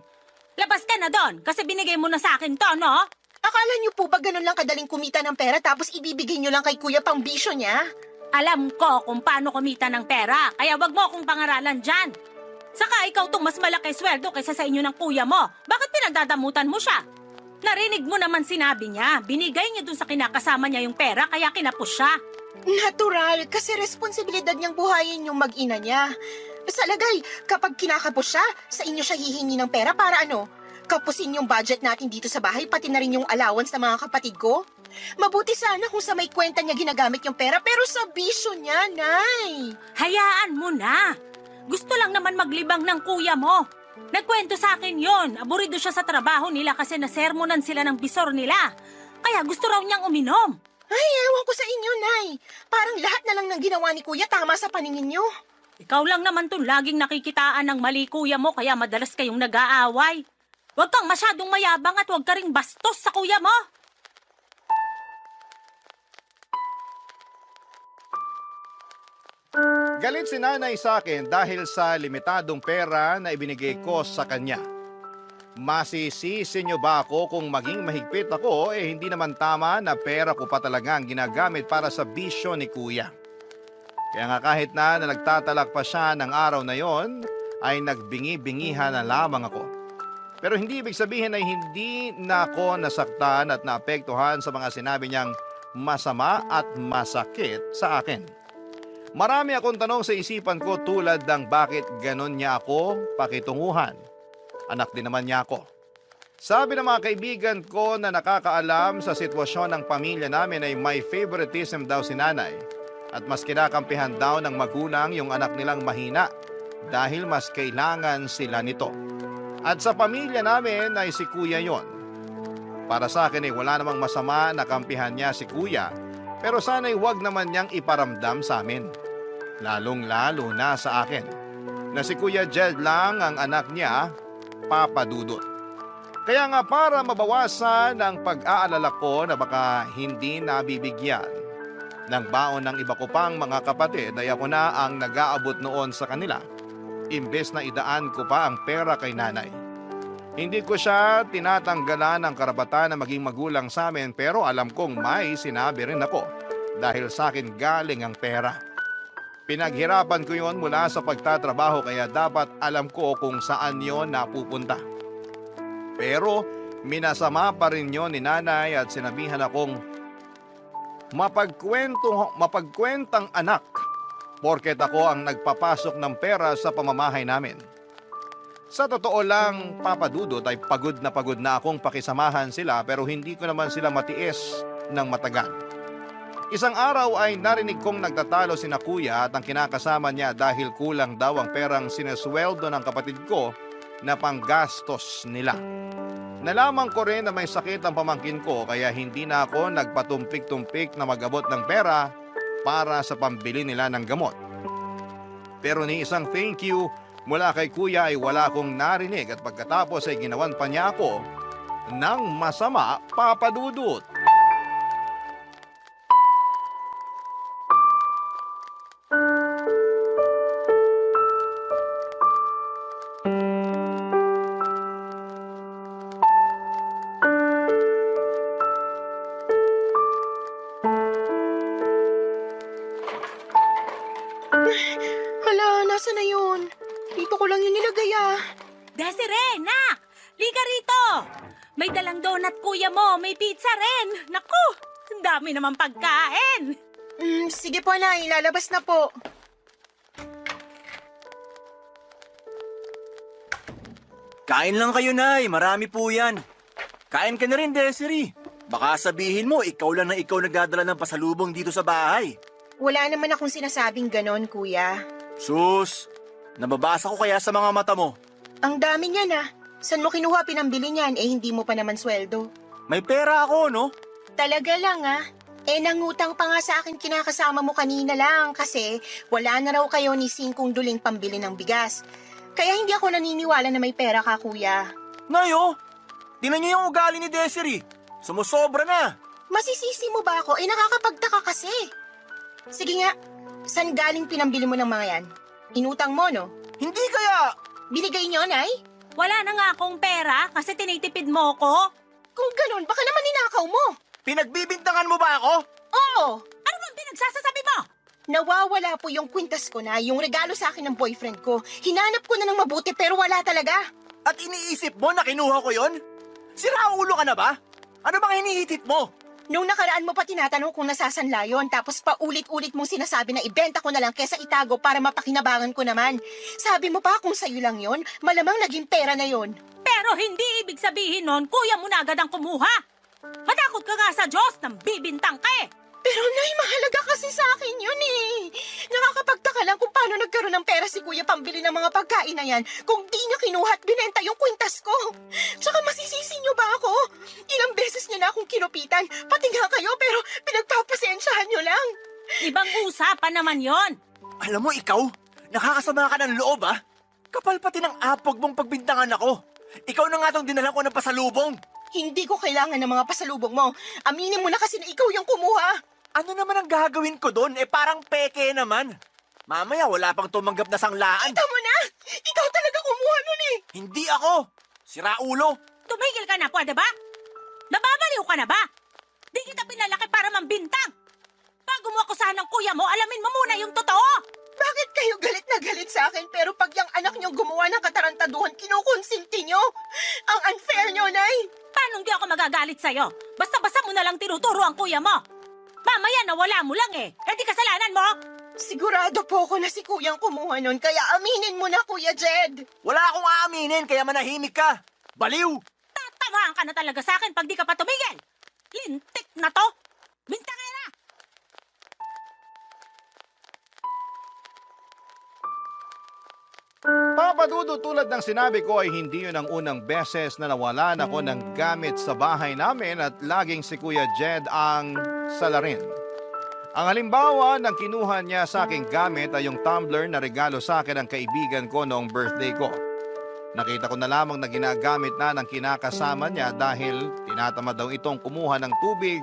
Labas ka na doon kasi binigay mo na sa akin to, no? Akala niyo po ba ganun lang kadaling kumita ng pera tapos ibibigay niyo lang kay Kuya pang bisyo niya? Alam ko kung paano kumita ng pera, kaya wag mo akong pangaralan dyan. Saka ikaw tong mas malaki sweldo kaysa sa inyo ng kuya mo. Bakit pinagdadamutan mo siya? Narinig mo naman sinabi niya, binigay niya dun sa kinakasama niya yung pera kaya kinapos siya. Natural, kasi responsibilidad niyang buhayin yung mag-ina niya. Sa lagay, kapag kinakapos siya, sa inyo siya hihingi ng pera para ano? Kapusin yung budget natin dito sa bahay, pati na rin yung allowance ng mga kapatid ko? Mabuti sana kung sa may kwenta niya ginagamit yung pera, pero sa bisyo niya, Nay. Hayaan mo na. Gusto lang naman maglibang ng kuya mo. Nagkwento sa akin yon. Aburido siya sa trabaho nila kasi nasermonan sila ng bisor nila. Kaya gusto raw niyang uminom. Ay, ewan ko sa inyo, Nay. Parang lahat na lang ng ginawa ni Kuya tama sa paningin niyo. Ikaw lang naman tong laging nakikitaan ng mali kuya mo kaya madalas kayong nag-aaway. Huwag kang masyadong mayabang at huwag ka ring bastos sa kuya mo. Galit si nanay sa akin dahil sa limitadong pera na ibinigay ko sa kanya. Masisisi niyo ba ako kung maging mahigpit ako hindi naman tama na pera ko pa talaga ang ginagamit para sa bisyo ni kuya. Kaya nga kahit na nagtatalak pa siya ng araw na yon, ay nagbingi-bingihan na lamang ako. Pero hindi ibig sabihin ay hindi na ako nasaktan at naapektuhan sa mga sinabi niyang masama at masakit sa akin. Marami akong tanong sa isipan ko tulad ng bakit ganon niya ako pakitunguhan. Anak din naman niya ako. Sabi ng mga kaibigan ko na nakakaalam sa sitwasyon ng pamilya namin ay may favoritism daw si nanay at mas kinakampihan daw ng magulang yung anak nilang mahina dahil mas kailangan sila nito. At sa pamilya namin ay si kuya yon. Para sa akin ay wala namang masama na kampihan niya si kuya, pero sana'y wag naman niyang iparamdam sa amin. Lalong-lalo na sa akin, na si Kuya Jed lang ang anak niya, Papa Dudut. Kaya nga para mabawasan ang pag-aalala ko na baka hindi nabibigyan ng baon ng iba ko pang mga kapatid ay ako na ang nag-aabot noon sa kanila, imbes na idaan ko pa ang pera kay nanay. Hindi ko siya tinatanggalan ng karapatan na maging magulang sa amin, pero alam kong may sinabi rin ako dahil sa akin galing ang pera. Pinaghirapan ko yon mula sa pagtatrabaho kaya dapat alam ko kung saan yon napupunta. Pero minasama pa rin yon ni nanay at sinabihan akong mapagkwentang anak porket ako ang nagpapasok ng pera sa pamamahay namin. Sa totoo lang, Papa Dudut, ay pagod na akong pakisamahan sila pero hindi ko naman sila matiis ng matagal. Isang araw ay narinig kong nagtatalo sina kuya at ang kinakasama niya dahil kulang daw ang perang sinesweldo ng kapatid ko na panggastos nila. Nalaman ko rin na may sakit ang pamangkin ko kaya hindi na ako nagpatumpik-tumpik na mag-abot ng pera para sa pambili nila ng gamot. Pero ni isang thank you mula kay kuya ay wala akong narinig at pagkatapos ay ginawan pa niya ako ng masama, Papa Dudut. Hala, nasa na yun? Dito ko lang yun nilagay ah. Desiree, nak! Liga rito! May dalang donut kuya mo, may pizza rin. Naku, ang dami naman pagkain. Sige po na, ilalabas na po. Kain lang kayo, Nay. Marami po yan. Kain ka na rin, Desiree. Baka sabihin mo, ikaw lang na ikaw nagdadala ng pasalubong dito sa bahay. Wala naman akong sinasabing ganon, kuya. Sus, nababasa ko kaya sa mga mata mo. Ang dami niyan ah. San mo kinuha pinambili niyan hindi mo pa naman sweldo? May pera ako, no? Talaga lang ah. Nangutang pa nga sa akin kinakasama mo kanina lang kasi wala na raw kayo ni Singkong duling pambili ng bigas. Kaya hindi ako naniniwala na may pera ka, kuya. Nayo, tinan niyo yung ugali ni Desiree. Sumusobra na. Masisisi mo ba ako? Nakakapagtaka kasi. Sige nga, saan galing pinambili mo ng mga yan? Inutang mo, no? Hindi kaya... Binigay niyo, Nay? Wala na nga akong pera kasi tinitipid mo ko. Kung ganun, baka naman ninakaw mo. Pinagbibintangan mo ba ako? Oo, Ano bang pinagsasasabi mo? nawawala po yung kwintas ko na yung regalo sa akin ng boyfriend ko. Hinanap ko na ng mabuti pero wala talaga. At iniisip mo na kinuha ko yon? Sira ulo ka na ba? Ano bang hinihitit mo? Nung nakaraan mo pa tinatanong kung nasasanla yun, tapos paulit-ulit mong sinasabi na ibenta ko na lang kesa itago para mapakinabangan ko naman. Sabi mo pa kung sa'yo lang yon, malamang naging pera na yon. Pero hindi ibig sabihin nun, kuya mo na agad ang kumuha. Matakot ka nga sa Diyos nang bibintang ka eh. Pero Nay, mahalaga kasi sa akin yun eh. Nakakapagtaka lang kung paano nagkaroon ng pera si Kuya pambili ng mga pagkain na yan kung di niya kinuha at binenta yung kwintas ko. Tsaka masisisi niyo ba ako? Ilang beses niya na akong kinupitan, pati nga kayo, pero pinagpapasensyahan niyo lang. Ibang usapan naman yon. Alam mo ikaw, nakakasama ka ng loob ah. Kapal pati ng apog mong pagbintangan ako. Ikaw na nga tong dinalan ko ng pasalubong. Hindi ko kailangan ng mga pasalubong mo. Aminin mo na kasi na ikaw yung kumuha. Ano naman ang gagawin ko doon? Parang peke naman. Mamaya wala pang tumanggap na sanglaan. Kita mo na! Ikaw talaga kumuha nun eh! Hindi ako! Sira ulo! Tumigil ka na, pwede ba? Nababaliw ka na ba? Di kita pinalaki para mambintang. Bago mo akusahan ng kuya mo, alamin mo muna yung totoo. Bakit Bakit kayo galit na galit sa akin pero pag yung anak niyo gumawa ng katarantaduhan, kinukonsinti niyo? Ang unfair niyo, Nay! Paano di ako magagalit sa'yo? Basta-basta mo na lang tinuturo ang kuya mo. Mamaya nawala mo lang eh. Eh di kasalanan mo. Sigurado po ako na si Kuyang kumuha nun, kaya aminin mo na, Kuya Jed! Wala akong aaminin, kaya manahimik ka! Baliw! Tatamaan ka na talaga sa akin pag di ka pa tumigil. Lintik na to. Bintangera! Papadudo, tulad ng sinabi ko ay hindi yun ang unang beses na nawalan ako ng gamit sa bahay namin at laging si Kuya Jed ang salarin. Ang halimbawa ng kinuha niya sa aking gamit ay yung tumbler na regalo sa akin ng kaibigan ko noong birthday ko. Nakita ko na lamang na ginagamit na ng kinakasama niya dahil tinatamad daw itong kumuha ng tubig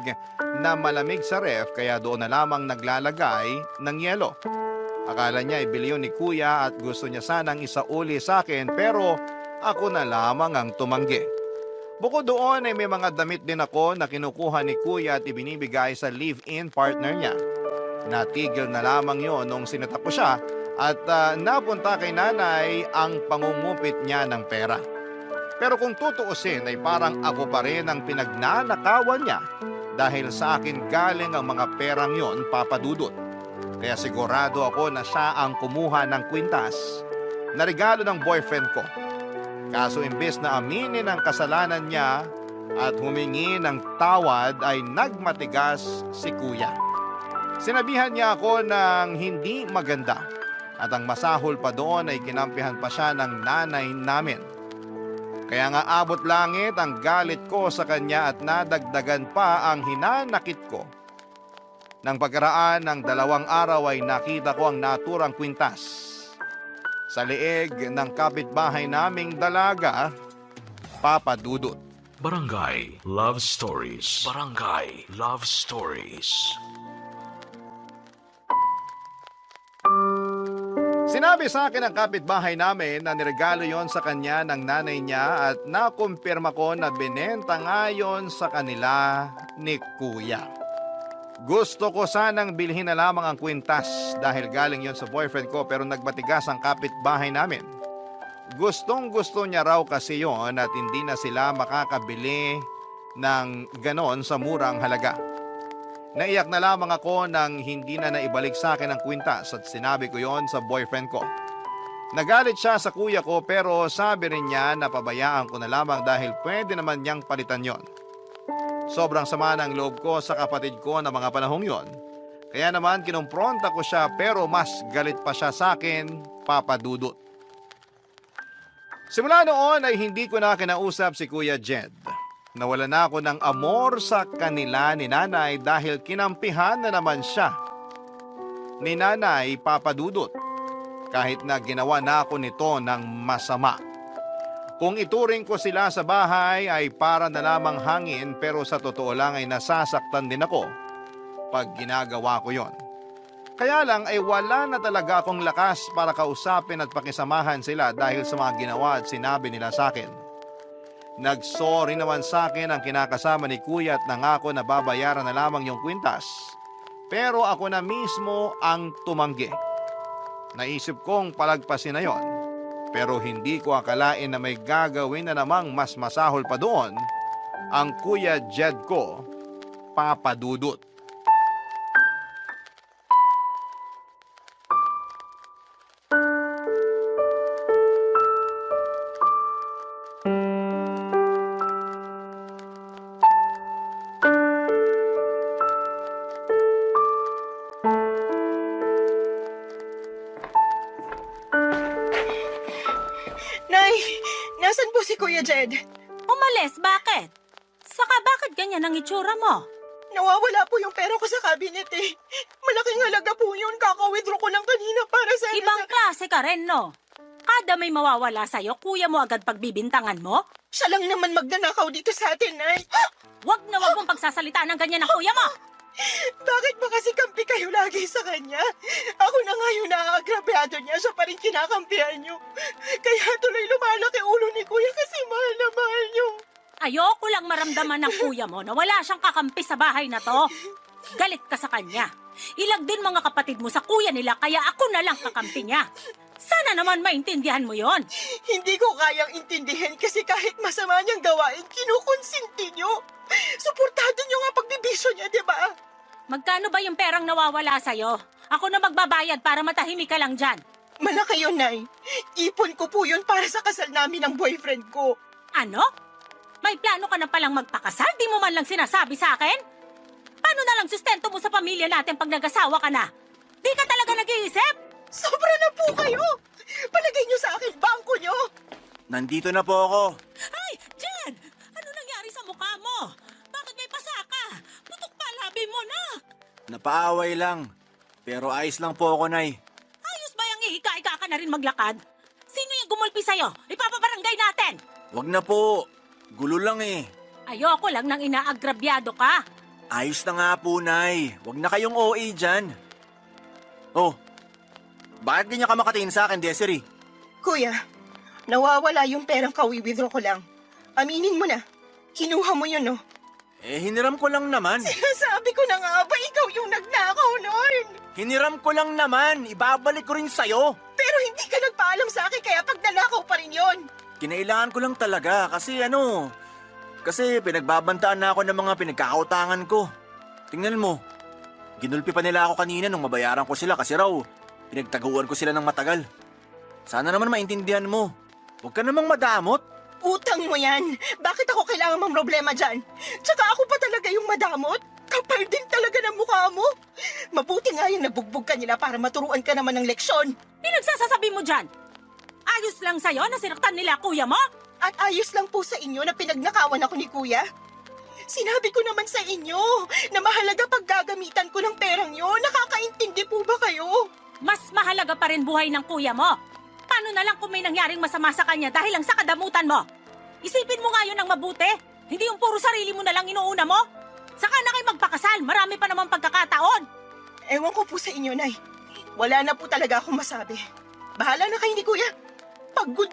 na malamig sa ref kaya doon na lamang naglalagay ng yelo. Akala niya ibili yun ni Kuya at gusto niya sanang isauli sa akin pero ako na lamang ang tumanggi. Bukod doon ay may mga damit din ako na kinukuha ni Kuya at ibinibigay sa live-in partner niya. Natigil na lamang yon nung sinatap ko siya at napunta kay nanay ang pangungupit niya ng pera. Pero kung tutuusin ay parang ako pa rin ang pinagnanakawan niya dahil sa akin galing ang mga perang yon, papadudot. Kaya sigurado ako na siya ang kumuha ng kwintas na regalo ng boyfriend ko. Kaso imbes na aminin ang kasalanan niya at humingi ng tawad ay nagmatigas si Kuya. Sinabihan niya ako ng hindi maganda at ang masahol pa doon ay kinampihan pa siya ng nanay namin. Kaya nga abot langit ang galit ko sa kanya at nadagdagan pa ang hinanakit ko. Nang pagkaraan ng 2 araw ay nakita ko ang naturang kwintas sa leeg ng kapitbahay naming dalaga, papadudot. Barangay Love Stories. Barangay Love Stories. Sinabi sa akin ng kapitbahay namin na niregalo yon sa kanya ng nanay niya at nakumpirma ko na binenta nga yon sa kanila ni Kuya. Gusto ko sanang bilhin na lamang ang kwintas dahil galing yon sa boyfriend ko pero nagmatigas ang kapitbahay namin. Gustong gusto niya raw kasi yon at hindi na sila makakabili ng ganon sa murang halaga. Naiyak na lamang ako nang hindi na naibalik sa akin ang kwintas at sinabi ko yon sa boyfriend ko. Nagalit siya sa kuya ko pero sabi rin niya na pabayaan ko na lamang dahil pwede naman niyang palitan yon. Sobrang sama ng loob ko sa kapatid ko na mga panahong yon. Kaya naman kinumpronta ko siya pero mas galit pa siya sa akin, papadudot. Simula noon ay hindi ko na kinausap si Kuya Jed. Nawala na ako ng amor sa kanila ni nanay dahil kinampihan na naman siya ni nanay, papadudot. Kahit na ginawa na ako nito ng masama. Kung ituring ko sila sa bahay ay para na lamang hangin pero sa totoo lang ay nasasaktan din ako pag ginagawa ko yon. Kaya lang ay wala na talaga akong lakas para kausapin at pakisamahan sila dahil sa mga ginawa at sinabi nila sa akin. Nagsorry naman sa akin ang kinakasama ni Kuya at nangako na babayaran na lamang yung kwintas. Pero ako na mismo ang tumanggi. Naisip kong palagpasin na yon. Pero hindi ko akalain na may gagawin na namang mas masahol pa doon ang Kuya Jed ko, papadudot. Nay, nasan po si Kuya Jed? Umalis, bakit? Saka bakit ganyan ang itsura mo? Nawawala po yung pera ko sa cabinet eh. Malaking halaga po yun. Kaka-withdraw ko lang kanina para sa... Ibang klase ka rin, no? Kada may mawawala sa'yo, kuya mo agad pagbibintangan mo? Siya lang naman magnanakaw dito sa atin, Nay. Wag na wag mong pagsasalita ng ganyan ng kuya mo! Bakit ba kasi kampi kayo lagi sa kanya? Ako na nga yung naagrabyado niya, siya pa rin kinakampihan niyo. Kaya tuloy lumalaki ulo ni Kuya kasi mahal na mahal niyo. Ayoko lang maramdaman ng kuya mo na wala siyang kakampi sa bahay na to. Galit ka sa kanya. Ilag din mga kapatid mo sa kuya nila kaya ako na lang kakampi niya. Sana naman maintindihan mo yon. Hindi ko kayang intindihin kasi kahit masama niyang gawain, kinukonsinti niyo. Suportado niyo nga pagbibisyo niya, di ba? Magkano ba yung perang nawawala sa'yo? Ako na magbabayad para matahimik ka lang dyan. Malaki yun, Nay. Ipon ko po yun para sa kasal namin ng boyfriend ko. Ano? May plano ka na palang magpakasal? Di mo man lang sinasabi sa akin? Paano na lang sustento mo sa pamilya natin pag nag-asawa ka na? Di ka talaga nag-iisip? Sobra na po kayo! Palagay niyo sa akin, bangko niyo! Nandito na po ako. Ay, Jed! Ano nangyari sa mukha mo? Bakit may pasa ka? Putok pa labi mo, nak! Napaaway lang. Pero ayos lang po ako, Nay. Ayos ba yung ihika-ika ka na rin maglakad? Sino yung gumulpi sa'yo? Ipapabarangay natin! Wag na po. Gulo lang eh. Ayoko lang nang inaagrabyado ka. Ayos na nga po, Nay. Wag na kayong OA dyan. Oh, bakit ganyan ka makatingin sa akin, Desiree? Kuya, nawawala yung perang kawi-withdraw ko lang. Aminin mo na. Kinuha mo yun, no? Eh, hiniram ko lang naman. Sinasabi ko na nga ba ikaw yung nagnakaw noon? Hiniram ko lang naman. Ibabalik ko rin sa'yo. Pero hindi ka nagpaalam sa akin kaya pag nanakaw pa rin yon. Kinailangan ko lang talaga kasi pinagbabantaan na ako ng mga pinagkakautangan ko. Tingnan mo, ginulpi pa nila ako kanina nung mabayaran ko sila kasi raw pinagtaguan ko sila ng matagal. Sana naman maintindihan mo. Huwag ka namang madamot. Utang mo yan. Bakit ako kailangan mang problema dyan? Tsaka ako pa talaga yung madamot? Kapal din talaga ng mukha mo. Mabuti nga yung nabugbog ka nila para maturuan ka naman ng leksyon. Pinagsasasabi mo dyan? Ayos lang sa'yo na sinaktan nila kuya mo? At ayos lang po sa inyo na pinagnakawan ako ni Kuya. Sinabi ko naman sa inyo na mahalaga pag gagamitan ko ng perang yon. Nakakaintindi po ba kayo? Mas mahalaga pa rin buhay ng kuya mo. Paano na lang kung may nangyaring masama sa kanya dahil lang sa kadamutan mo? Isipin mo nga yun ng mabuti. Hindi yung puro sarili mo na lang inuuna mo. Saka na kayo magpakasal. Marami pa naman pagkakataon. Ewan ko po sa inyo, Nay. Wala na po talaga akong masabi. Bahala na kayo ni Kuya. Pagod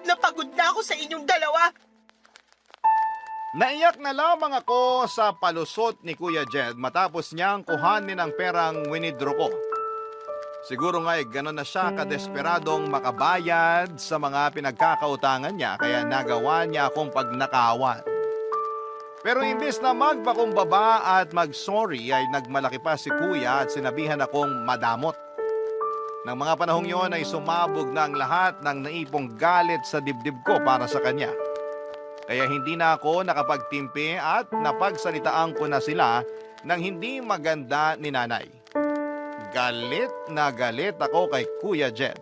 na ako sa inyong dalawa. Naiyak na lamang ako sa palusot ni Kuya Jed matapos niyang kuhanin ang perang winidro ko. Siguro nga'y gano'n na siya kadesperadong makabayad sa mga pinagkakautangan niya kaya nagawa niya akong pagnakawan. Pero imbis na magpakumbaba at mag-sorry ay nagmalaki pa si Kuya at sinabihan akong madamot. Nang mga panahong yon ay sumabog na ang lahat ng naipong galit sa dibdib ko para sa kanya. Kaya hindi na ako nakapagtimpi at napagsalitaan ko na sila ng hindi maganda ni nanay. Galit na galit ako kay Kuya Jed.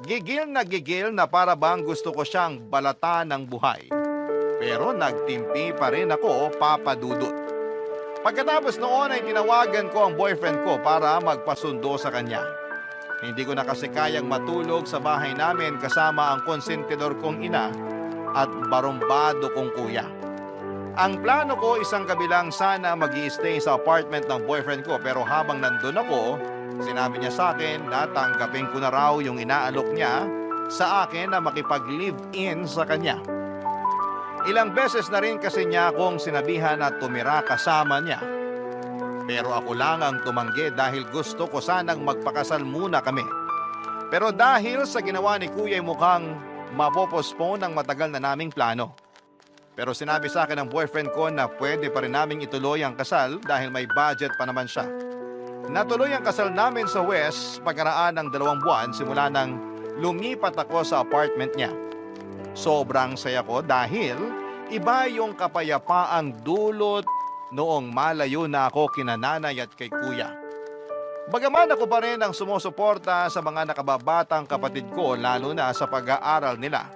Gigil na para bang gusto ko siyang balatan ng buhay. Pero nagtimpi pa rin ako, Papa Dudut. Pagkatapos noon ay tinawagan ko ang boyfriend ko para magpasundo sa kanya. Hindi ko na kasi kayang matulog sa bahay namin kasama ang konsentidor kong ina at barumbado kong kuya. Ang plano ko isang gabi lang sana mag-i-stay sa apartment ng boyfriend ko pero habang nandun ako, sinabi niya sa akin na tanggapin ko na raw yung inaalok niya sa akin na makipag-live-in sa kanya. Ilang beses na rin kasi niya akong sinabihan na tumira kasama niya. Pero ako lang ang tumanggi dahil gusto ko sanang magpakasal muna kami. Pero dahil sa ginawa ni Kuya ay mukhang mapopospone ang matagal na naming plano. Pero sinabi sa akin ng boyfriend ko na pwede pa rin naming ituloy ang kasal dahil may budget pa naman siya. Natuloy ang kasal namin sa West pagkaraan ng 2 buwan simula nang lumipat ako sa apartment niya. Sobrang saya ko dahil iba yung kapayapaang dulot noong malayo na ako kina nanay at kay kuya. Bagaman ako pa rin ang sumusuporta sa mga nakababatang kapatid ko lalo na sa pag-aaral nila.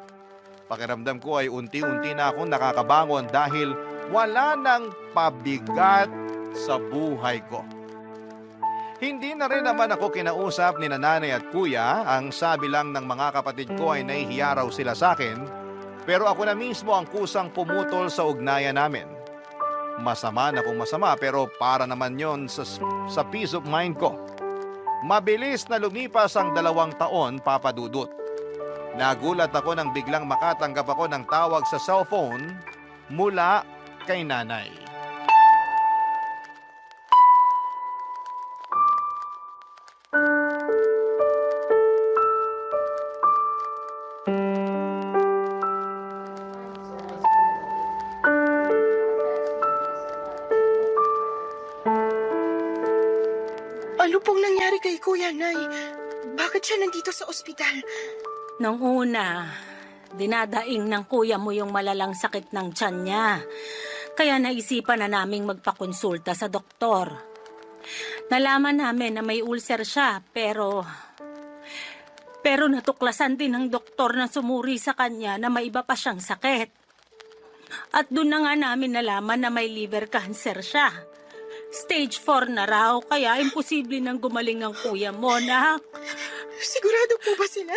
Pakiramdam ko ay unti-unti na akong nakakabangon dahil wala nang pabigat sa buhay ko. Hindi na rin naman ako kinausap ni nanay at kuya. Ang sabi lang ng mga kapatid ko ay nahihiya raw sila sa akin. Pero ako na mismo ang kusang pumutol sa ugnayan namin. Masama na kung masama pero para naman yon sa peace of mind ko. Mabilis na lumipas ang 2 taon, Papa Dudut. Nagulat ako nang biglang makatanggap ako ng tawag sa cellphone mula kay nanay. nangyari kay Kuya, Nay? Bakit siya nandito sa ospital? Nung una, dinadaing ng kuya mo yung malalang sakit ng tiyan niya. Kaya naisipan na naming magpakonsulta sa doktor. Nalaman namin na may ulcer siya, pero natuklasan din ng doktor na sumuri sa kanya na may iba pa siyang sakit. At doon na nga namin nalaman na may liver cancer siya. Stage 4 na raw, kaya imposible nang gumaling ang kuya mo, nak. Sigurado po ba sila?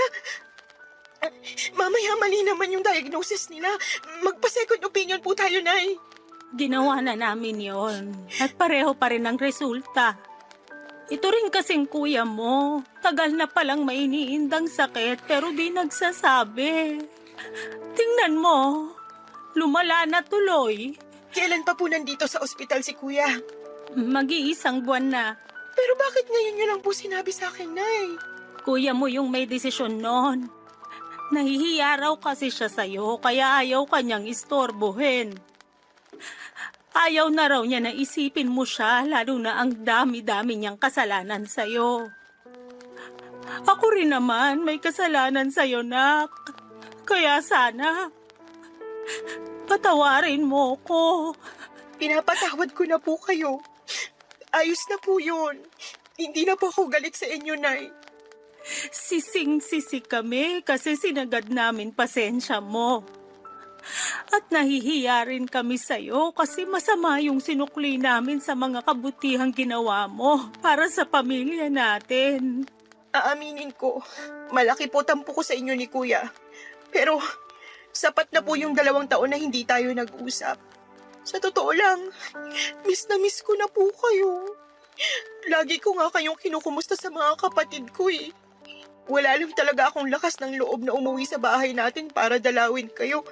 Mamaya mali naman yung diagnosis nila. Magpa-second opinion po tayo, Nay. Ginawa na namin yon at pareho pa rin ang resulta. Ito rin kasing kuya mo. Tagal na palang may iniindang sakit pero di nagsasabi. Tingnan mo, lumala na tuloy. Kailan pa po nandito sa ospital si Kuya? Mag-iisang buwan na. Pero bakit ngayon niyo lang po sinabi sa akin, Nay? Kuya mo yung may desisyon noon. Nahihiya raw kasi siya sa'yo kaya ayaw kanyang istorbohin. Ayaw na raw niya na isipin mo siya lalo na ang dami-dami niyang kasalanan sa'yo. Ako rin naman may kasalanan sa'yo, nak. Kaya sana, patawarin mo ko. Pinapatawad ko na po kayo. Ayos na po yun. Hindi na po ako galit sa inyo, Nay. Sising-sisi kami kasi sinagad namin pasensya mo. At nahihiya rin kami sa'yo kasi masama yung sinukli namin sa mga kabutihang ginawa mo para sa pamilya natin. Aaminin ko, malaki po tampo ko sa inyo ni Kuya. Pero sapat na po yung 2 taon na hindi tayo nag-usap. Sa totoo lang, miss na miss ko na po kayo. Lagi ko nga kayong kinukumusta sa mga kapatid ko eh. Wala lang talaga akong lakas ng loob na umuwi sa bahay natin para dalawin kayo.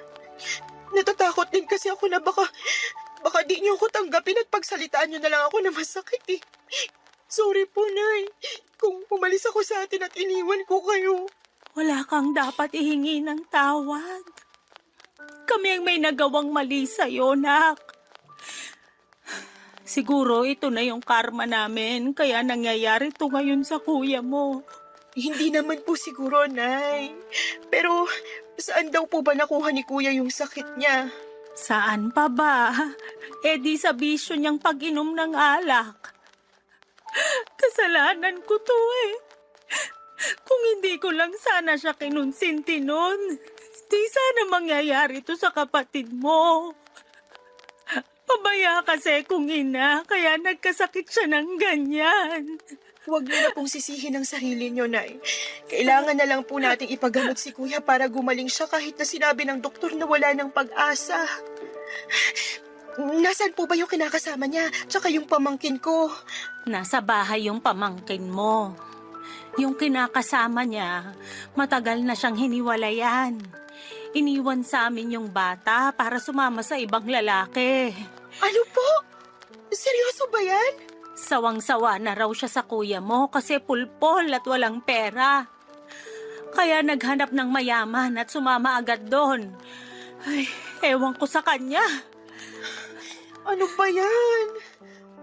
Natatakot din kasi ako na baka di niyo ako tanggapin at pagsalitaan niyo na lang ako na masakit eh. Sorry po, Nay. Kung umalis ako sa atin at iniwan ko kayo. Wala kang dapat ihingi ng tawad. Kami ang may nagawang mali sa'yo, nak. Siguro ito na yung karma namin, kaya nangyayari ito ngayon sa kuya mo. Hindi naman po siguro, Nay. Pero saan daw po ba nakuha ni Kuya yung sakit niya? Saan pa ba? Eh di sa bisyo niyang pag-inom ng alak. Kasalanan ko to eh. Kung hindi ko lang sana siya kinunsinti nun, di sana mangyayari to sa kapatid mo. Pabaya kasi kung ina, kaya nagkasakit siya ng ganyan. Huwag niyo na pong sisihin ang sarili niyo, Nay. Kailangan na lang po nating ipagamot si Kuya para gumaling siya kahit na sinabi ng doktor na wala ng pag-asa. Nasaan po ba yung kinakasama niya? Tsaka yung pamangkin ko? Nasa bahay yung pamangkin mo. Yung kinakasama niya, matagal na siyang hiniwalayan. Iniwan sa amin yung bata para sumama sa ibang lalaki. Ano po? Seryoso ba yan? Sawang-sawa na raw siya sa kuya mo kasi pulpol at walang pera. Kaya naghanap ng mayaman at sumama agad doon. Ay, ewan ko sa kanya. Ano ba yan?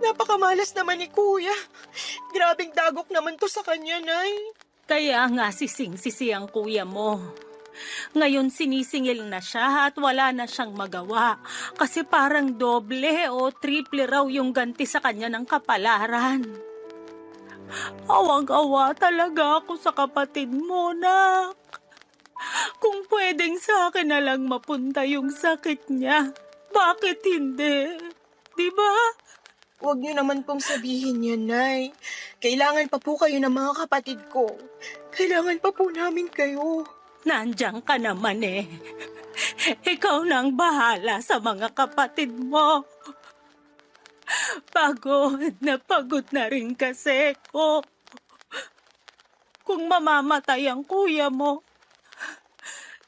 Napakamalas naman ni Kuya. Grabing dagok naman to sa kanya, Nay. Kaya nga sising-sisi ang kuya mo. Ngayon sinisingil na siya at wala na siyang magawa kasi parang doble o triple raw yung ganti sa kanya ng kapalaran. Awang-awa talaga ako sa kapatid mo, nak. Kung pwedeng sa akin na lang mapunta yung sakit niya, bakit hindi? Diba? Huwag niyo naman pong sabihin yan, Nay. Kailangan pa po kayo ng mga kapatid ko. Kailangan pa po namin kayo. Nandiyan ka naman eh. Ikaw na ang bahala sa mga kapatid mo. Pagod na rin kasi ko. Kung mamamatay ang kuya mo,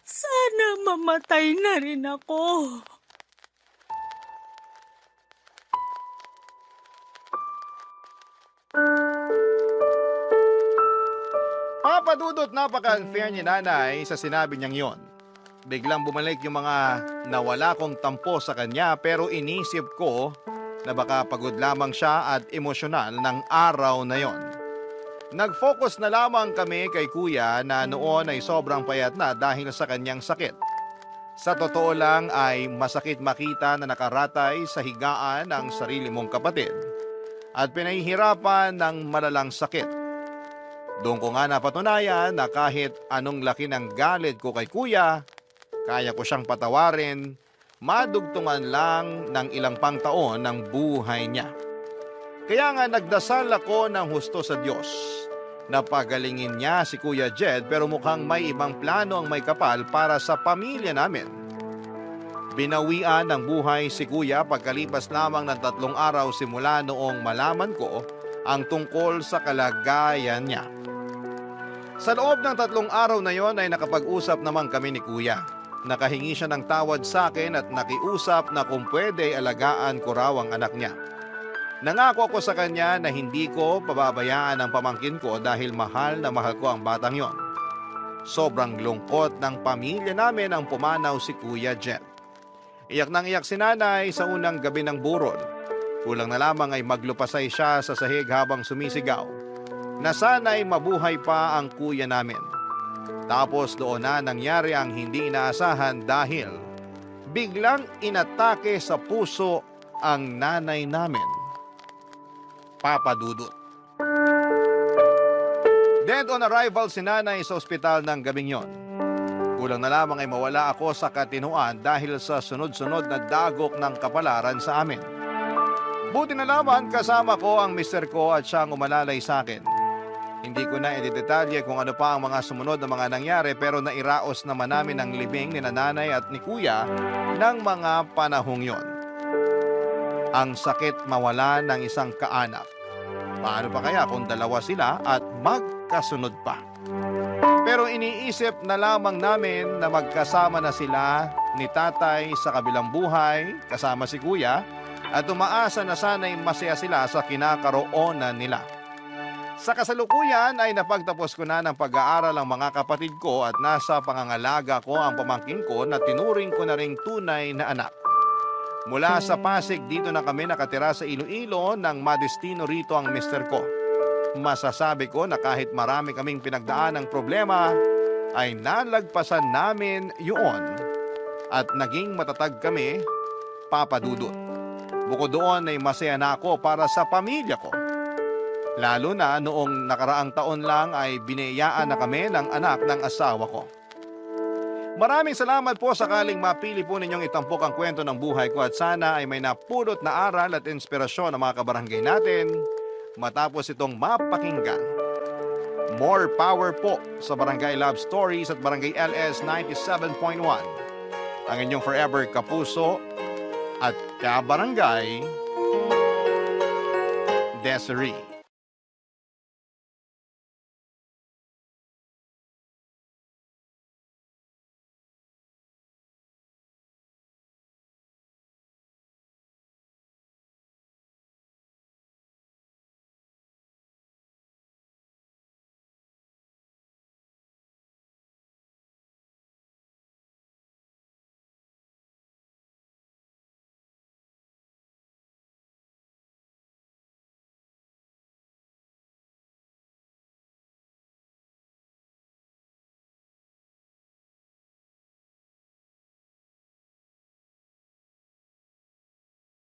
sana mamatay na rin ako. Papadudot napaka-unfair ni nanay sa sinabi niyang yon. Biglang bumalik yung mga nawala kong tampo sa kanya pero inisip ko na baka pagod lamang siya at emosyonal ng araw na yon. Nag-focus na lamang kami kay kuya na noon ay sobrang payat na dahil sa kanyang sakit. Sa totoo lang ay masakit makita na nakaratay sa higaan ang sarili mong kapatid at pinahihirapan ng malalang sakit. Doon ko nga napatunayan na kahit anong laki ng galit ko kay kuya, kaya ko siyang patawarin, madugtungan lang ng ilang pang taon ng buhay niya. Kaya nga nagdasal ako ng husto sa Diyos na pagalingin niya si Kuya Jed, pero mukhang may ibang plano ang may kapal para sa pamilya namin. Binawian ng buhay si Kuya pagkalipas lamang ng 3 araw simula noong malaman ko ang tungkol sa kalagayan niya. Sa loob ng 3 araw na yon ay nakapag-usap naman kami ni Kuya. Nakahingi siya ng tawad sa akin at nakiusap na kung pwede alagaan ko raw ang anak niya. Nangako ako sa kanya na hindi ko pababayaan ang pamangkin ko dahil mahal na mahal ko ang batang yon. Sobrang lungkot ng pamilya namin ang pumanaw si Kuya Jet. Iyak nang iyak si nanay sa unang gabi ng burol. Kulang na lamang ay maglupasay siya sa sahig habang sumisigaw na sana'y mabuhay pa ang kuya namin. Tapos doon na nangyari ang hindi inaasahan dahil biglang inatake sa puso ang nanay namin. Papa Dudut. Dead on arrival si nanay sa ospital ng gabing yon. Kulang na lamang ay mawala ako sa katinuan dahil sa sunod-sunod na dagok ng kapalaran sa amin. Buti na lamang kasama ko ang mister ko at siyang umalalay sa akin. Hindi ko na idedetalye kung ano pa ang mga sumunod na mga nangyari, pero nairaos naman namin ang libing ni nanay at ni kuya ng mga panahong yon. Ang sakit mawala ng isang kaanak. Paano pa kaya kung dalawa sila at magkasunod pa? Pero iniisip na lamang namin na magkasama na sila ni tatay sa kabilang buhay kasama si kuya at umaasa na sana'y masaya sila sa kinakaroonan nila. Sa kasalukuyan ay napagtapos ko na ng pag-aaral ang mga kapatid ko at nasa pangangalaga ko ang pamangkin ko na tinuring ko na ring tunay na anak. Mula sa Pasig, dito na kami nakatira sa Iloilo nang madestino rito ang mister ko. Masasabi ko na kahit marami kaming pinagdaan ng problema, ay nalagpasan namin yun at naging matatag kami, Papa Dudut. Bukod doon ay masaya na ako para sa pamilya ko. Lalo na noong nakaraang taon lang ay biniyayaan na kami ng anak ng asawa ko. Maraming salamat po sakaling mapili po ninyong itampok ang kwento ng buhay ko at sana ay may napulot na aral at inspirasyon ng mga kabarangay natin matapos itong mapakinggan. More power po sa Barangay Love Stories at Barangay LS 97.1. Ang inyong forever kapuso at kabarangay, Desiree.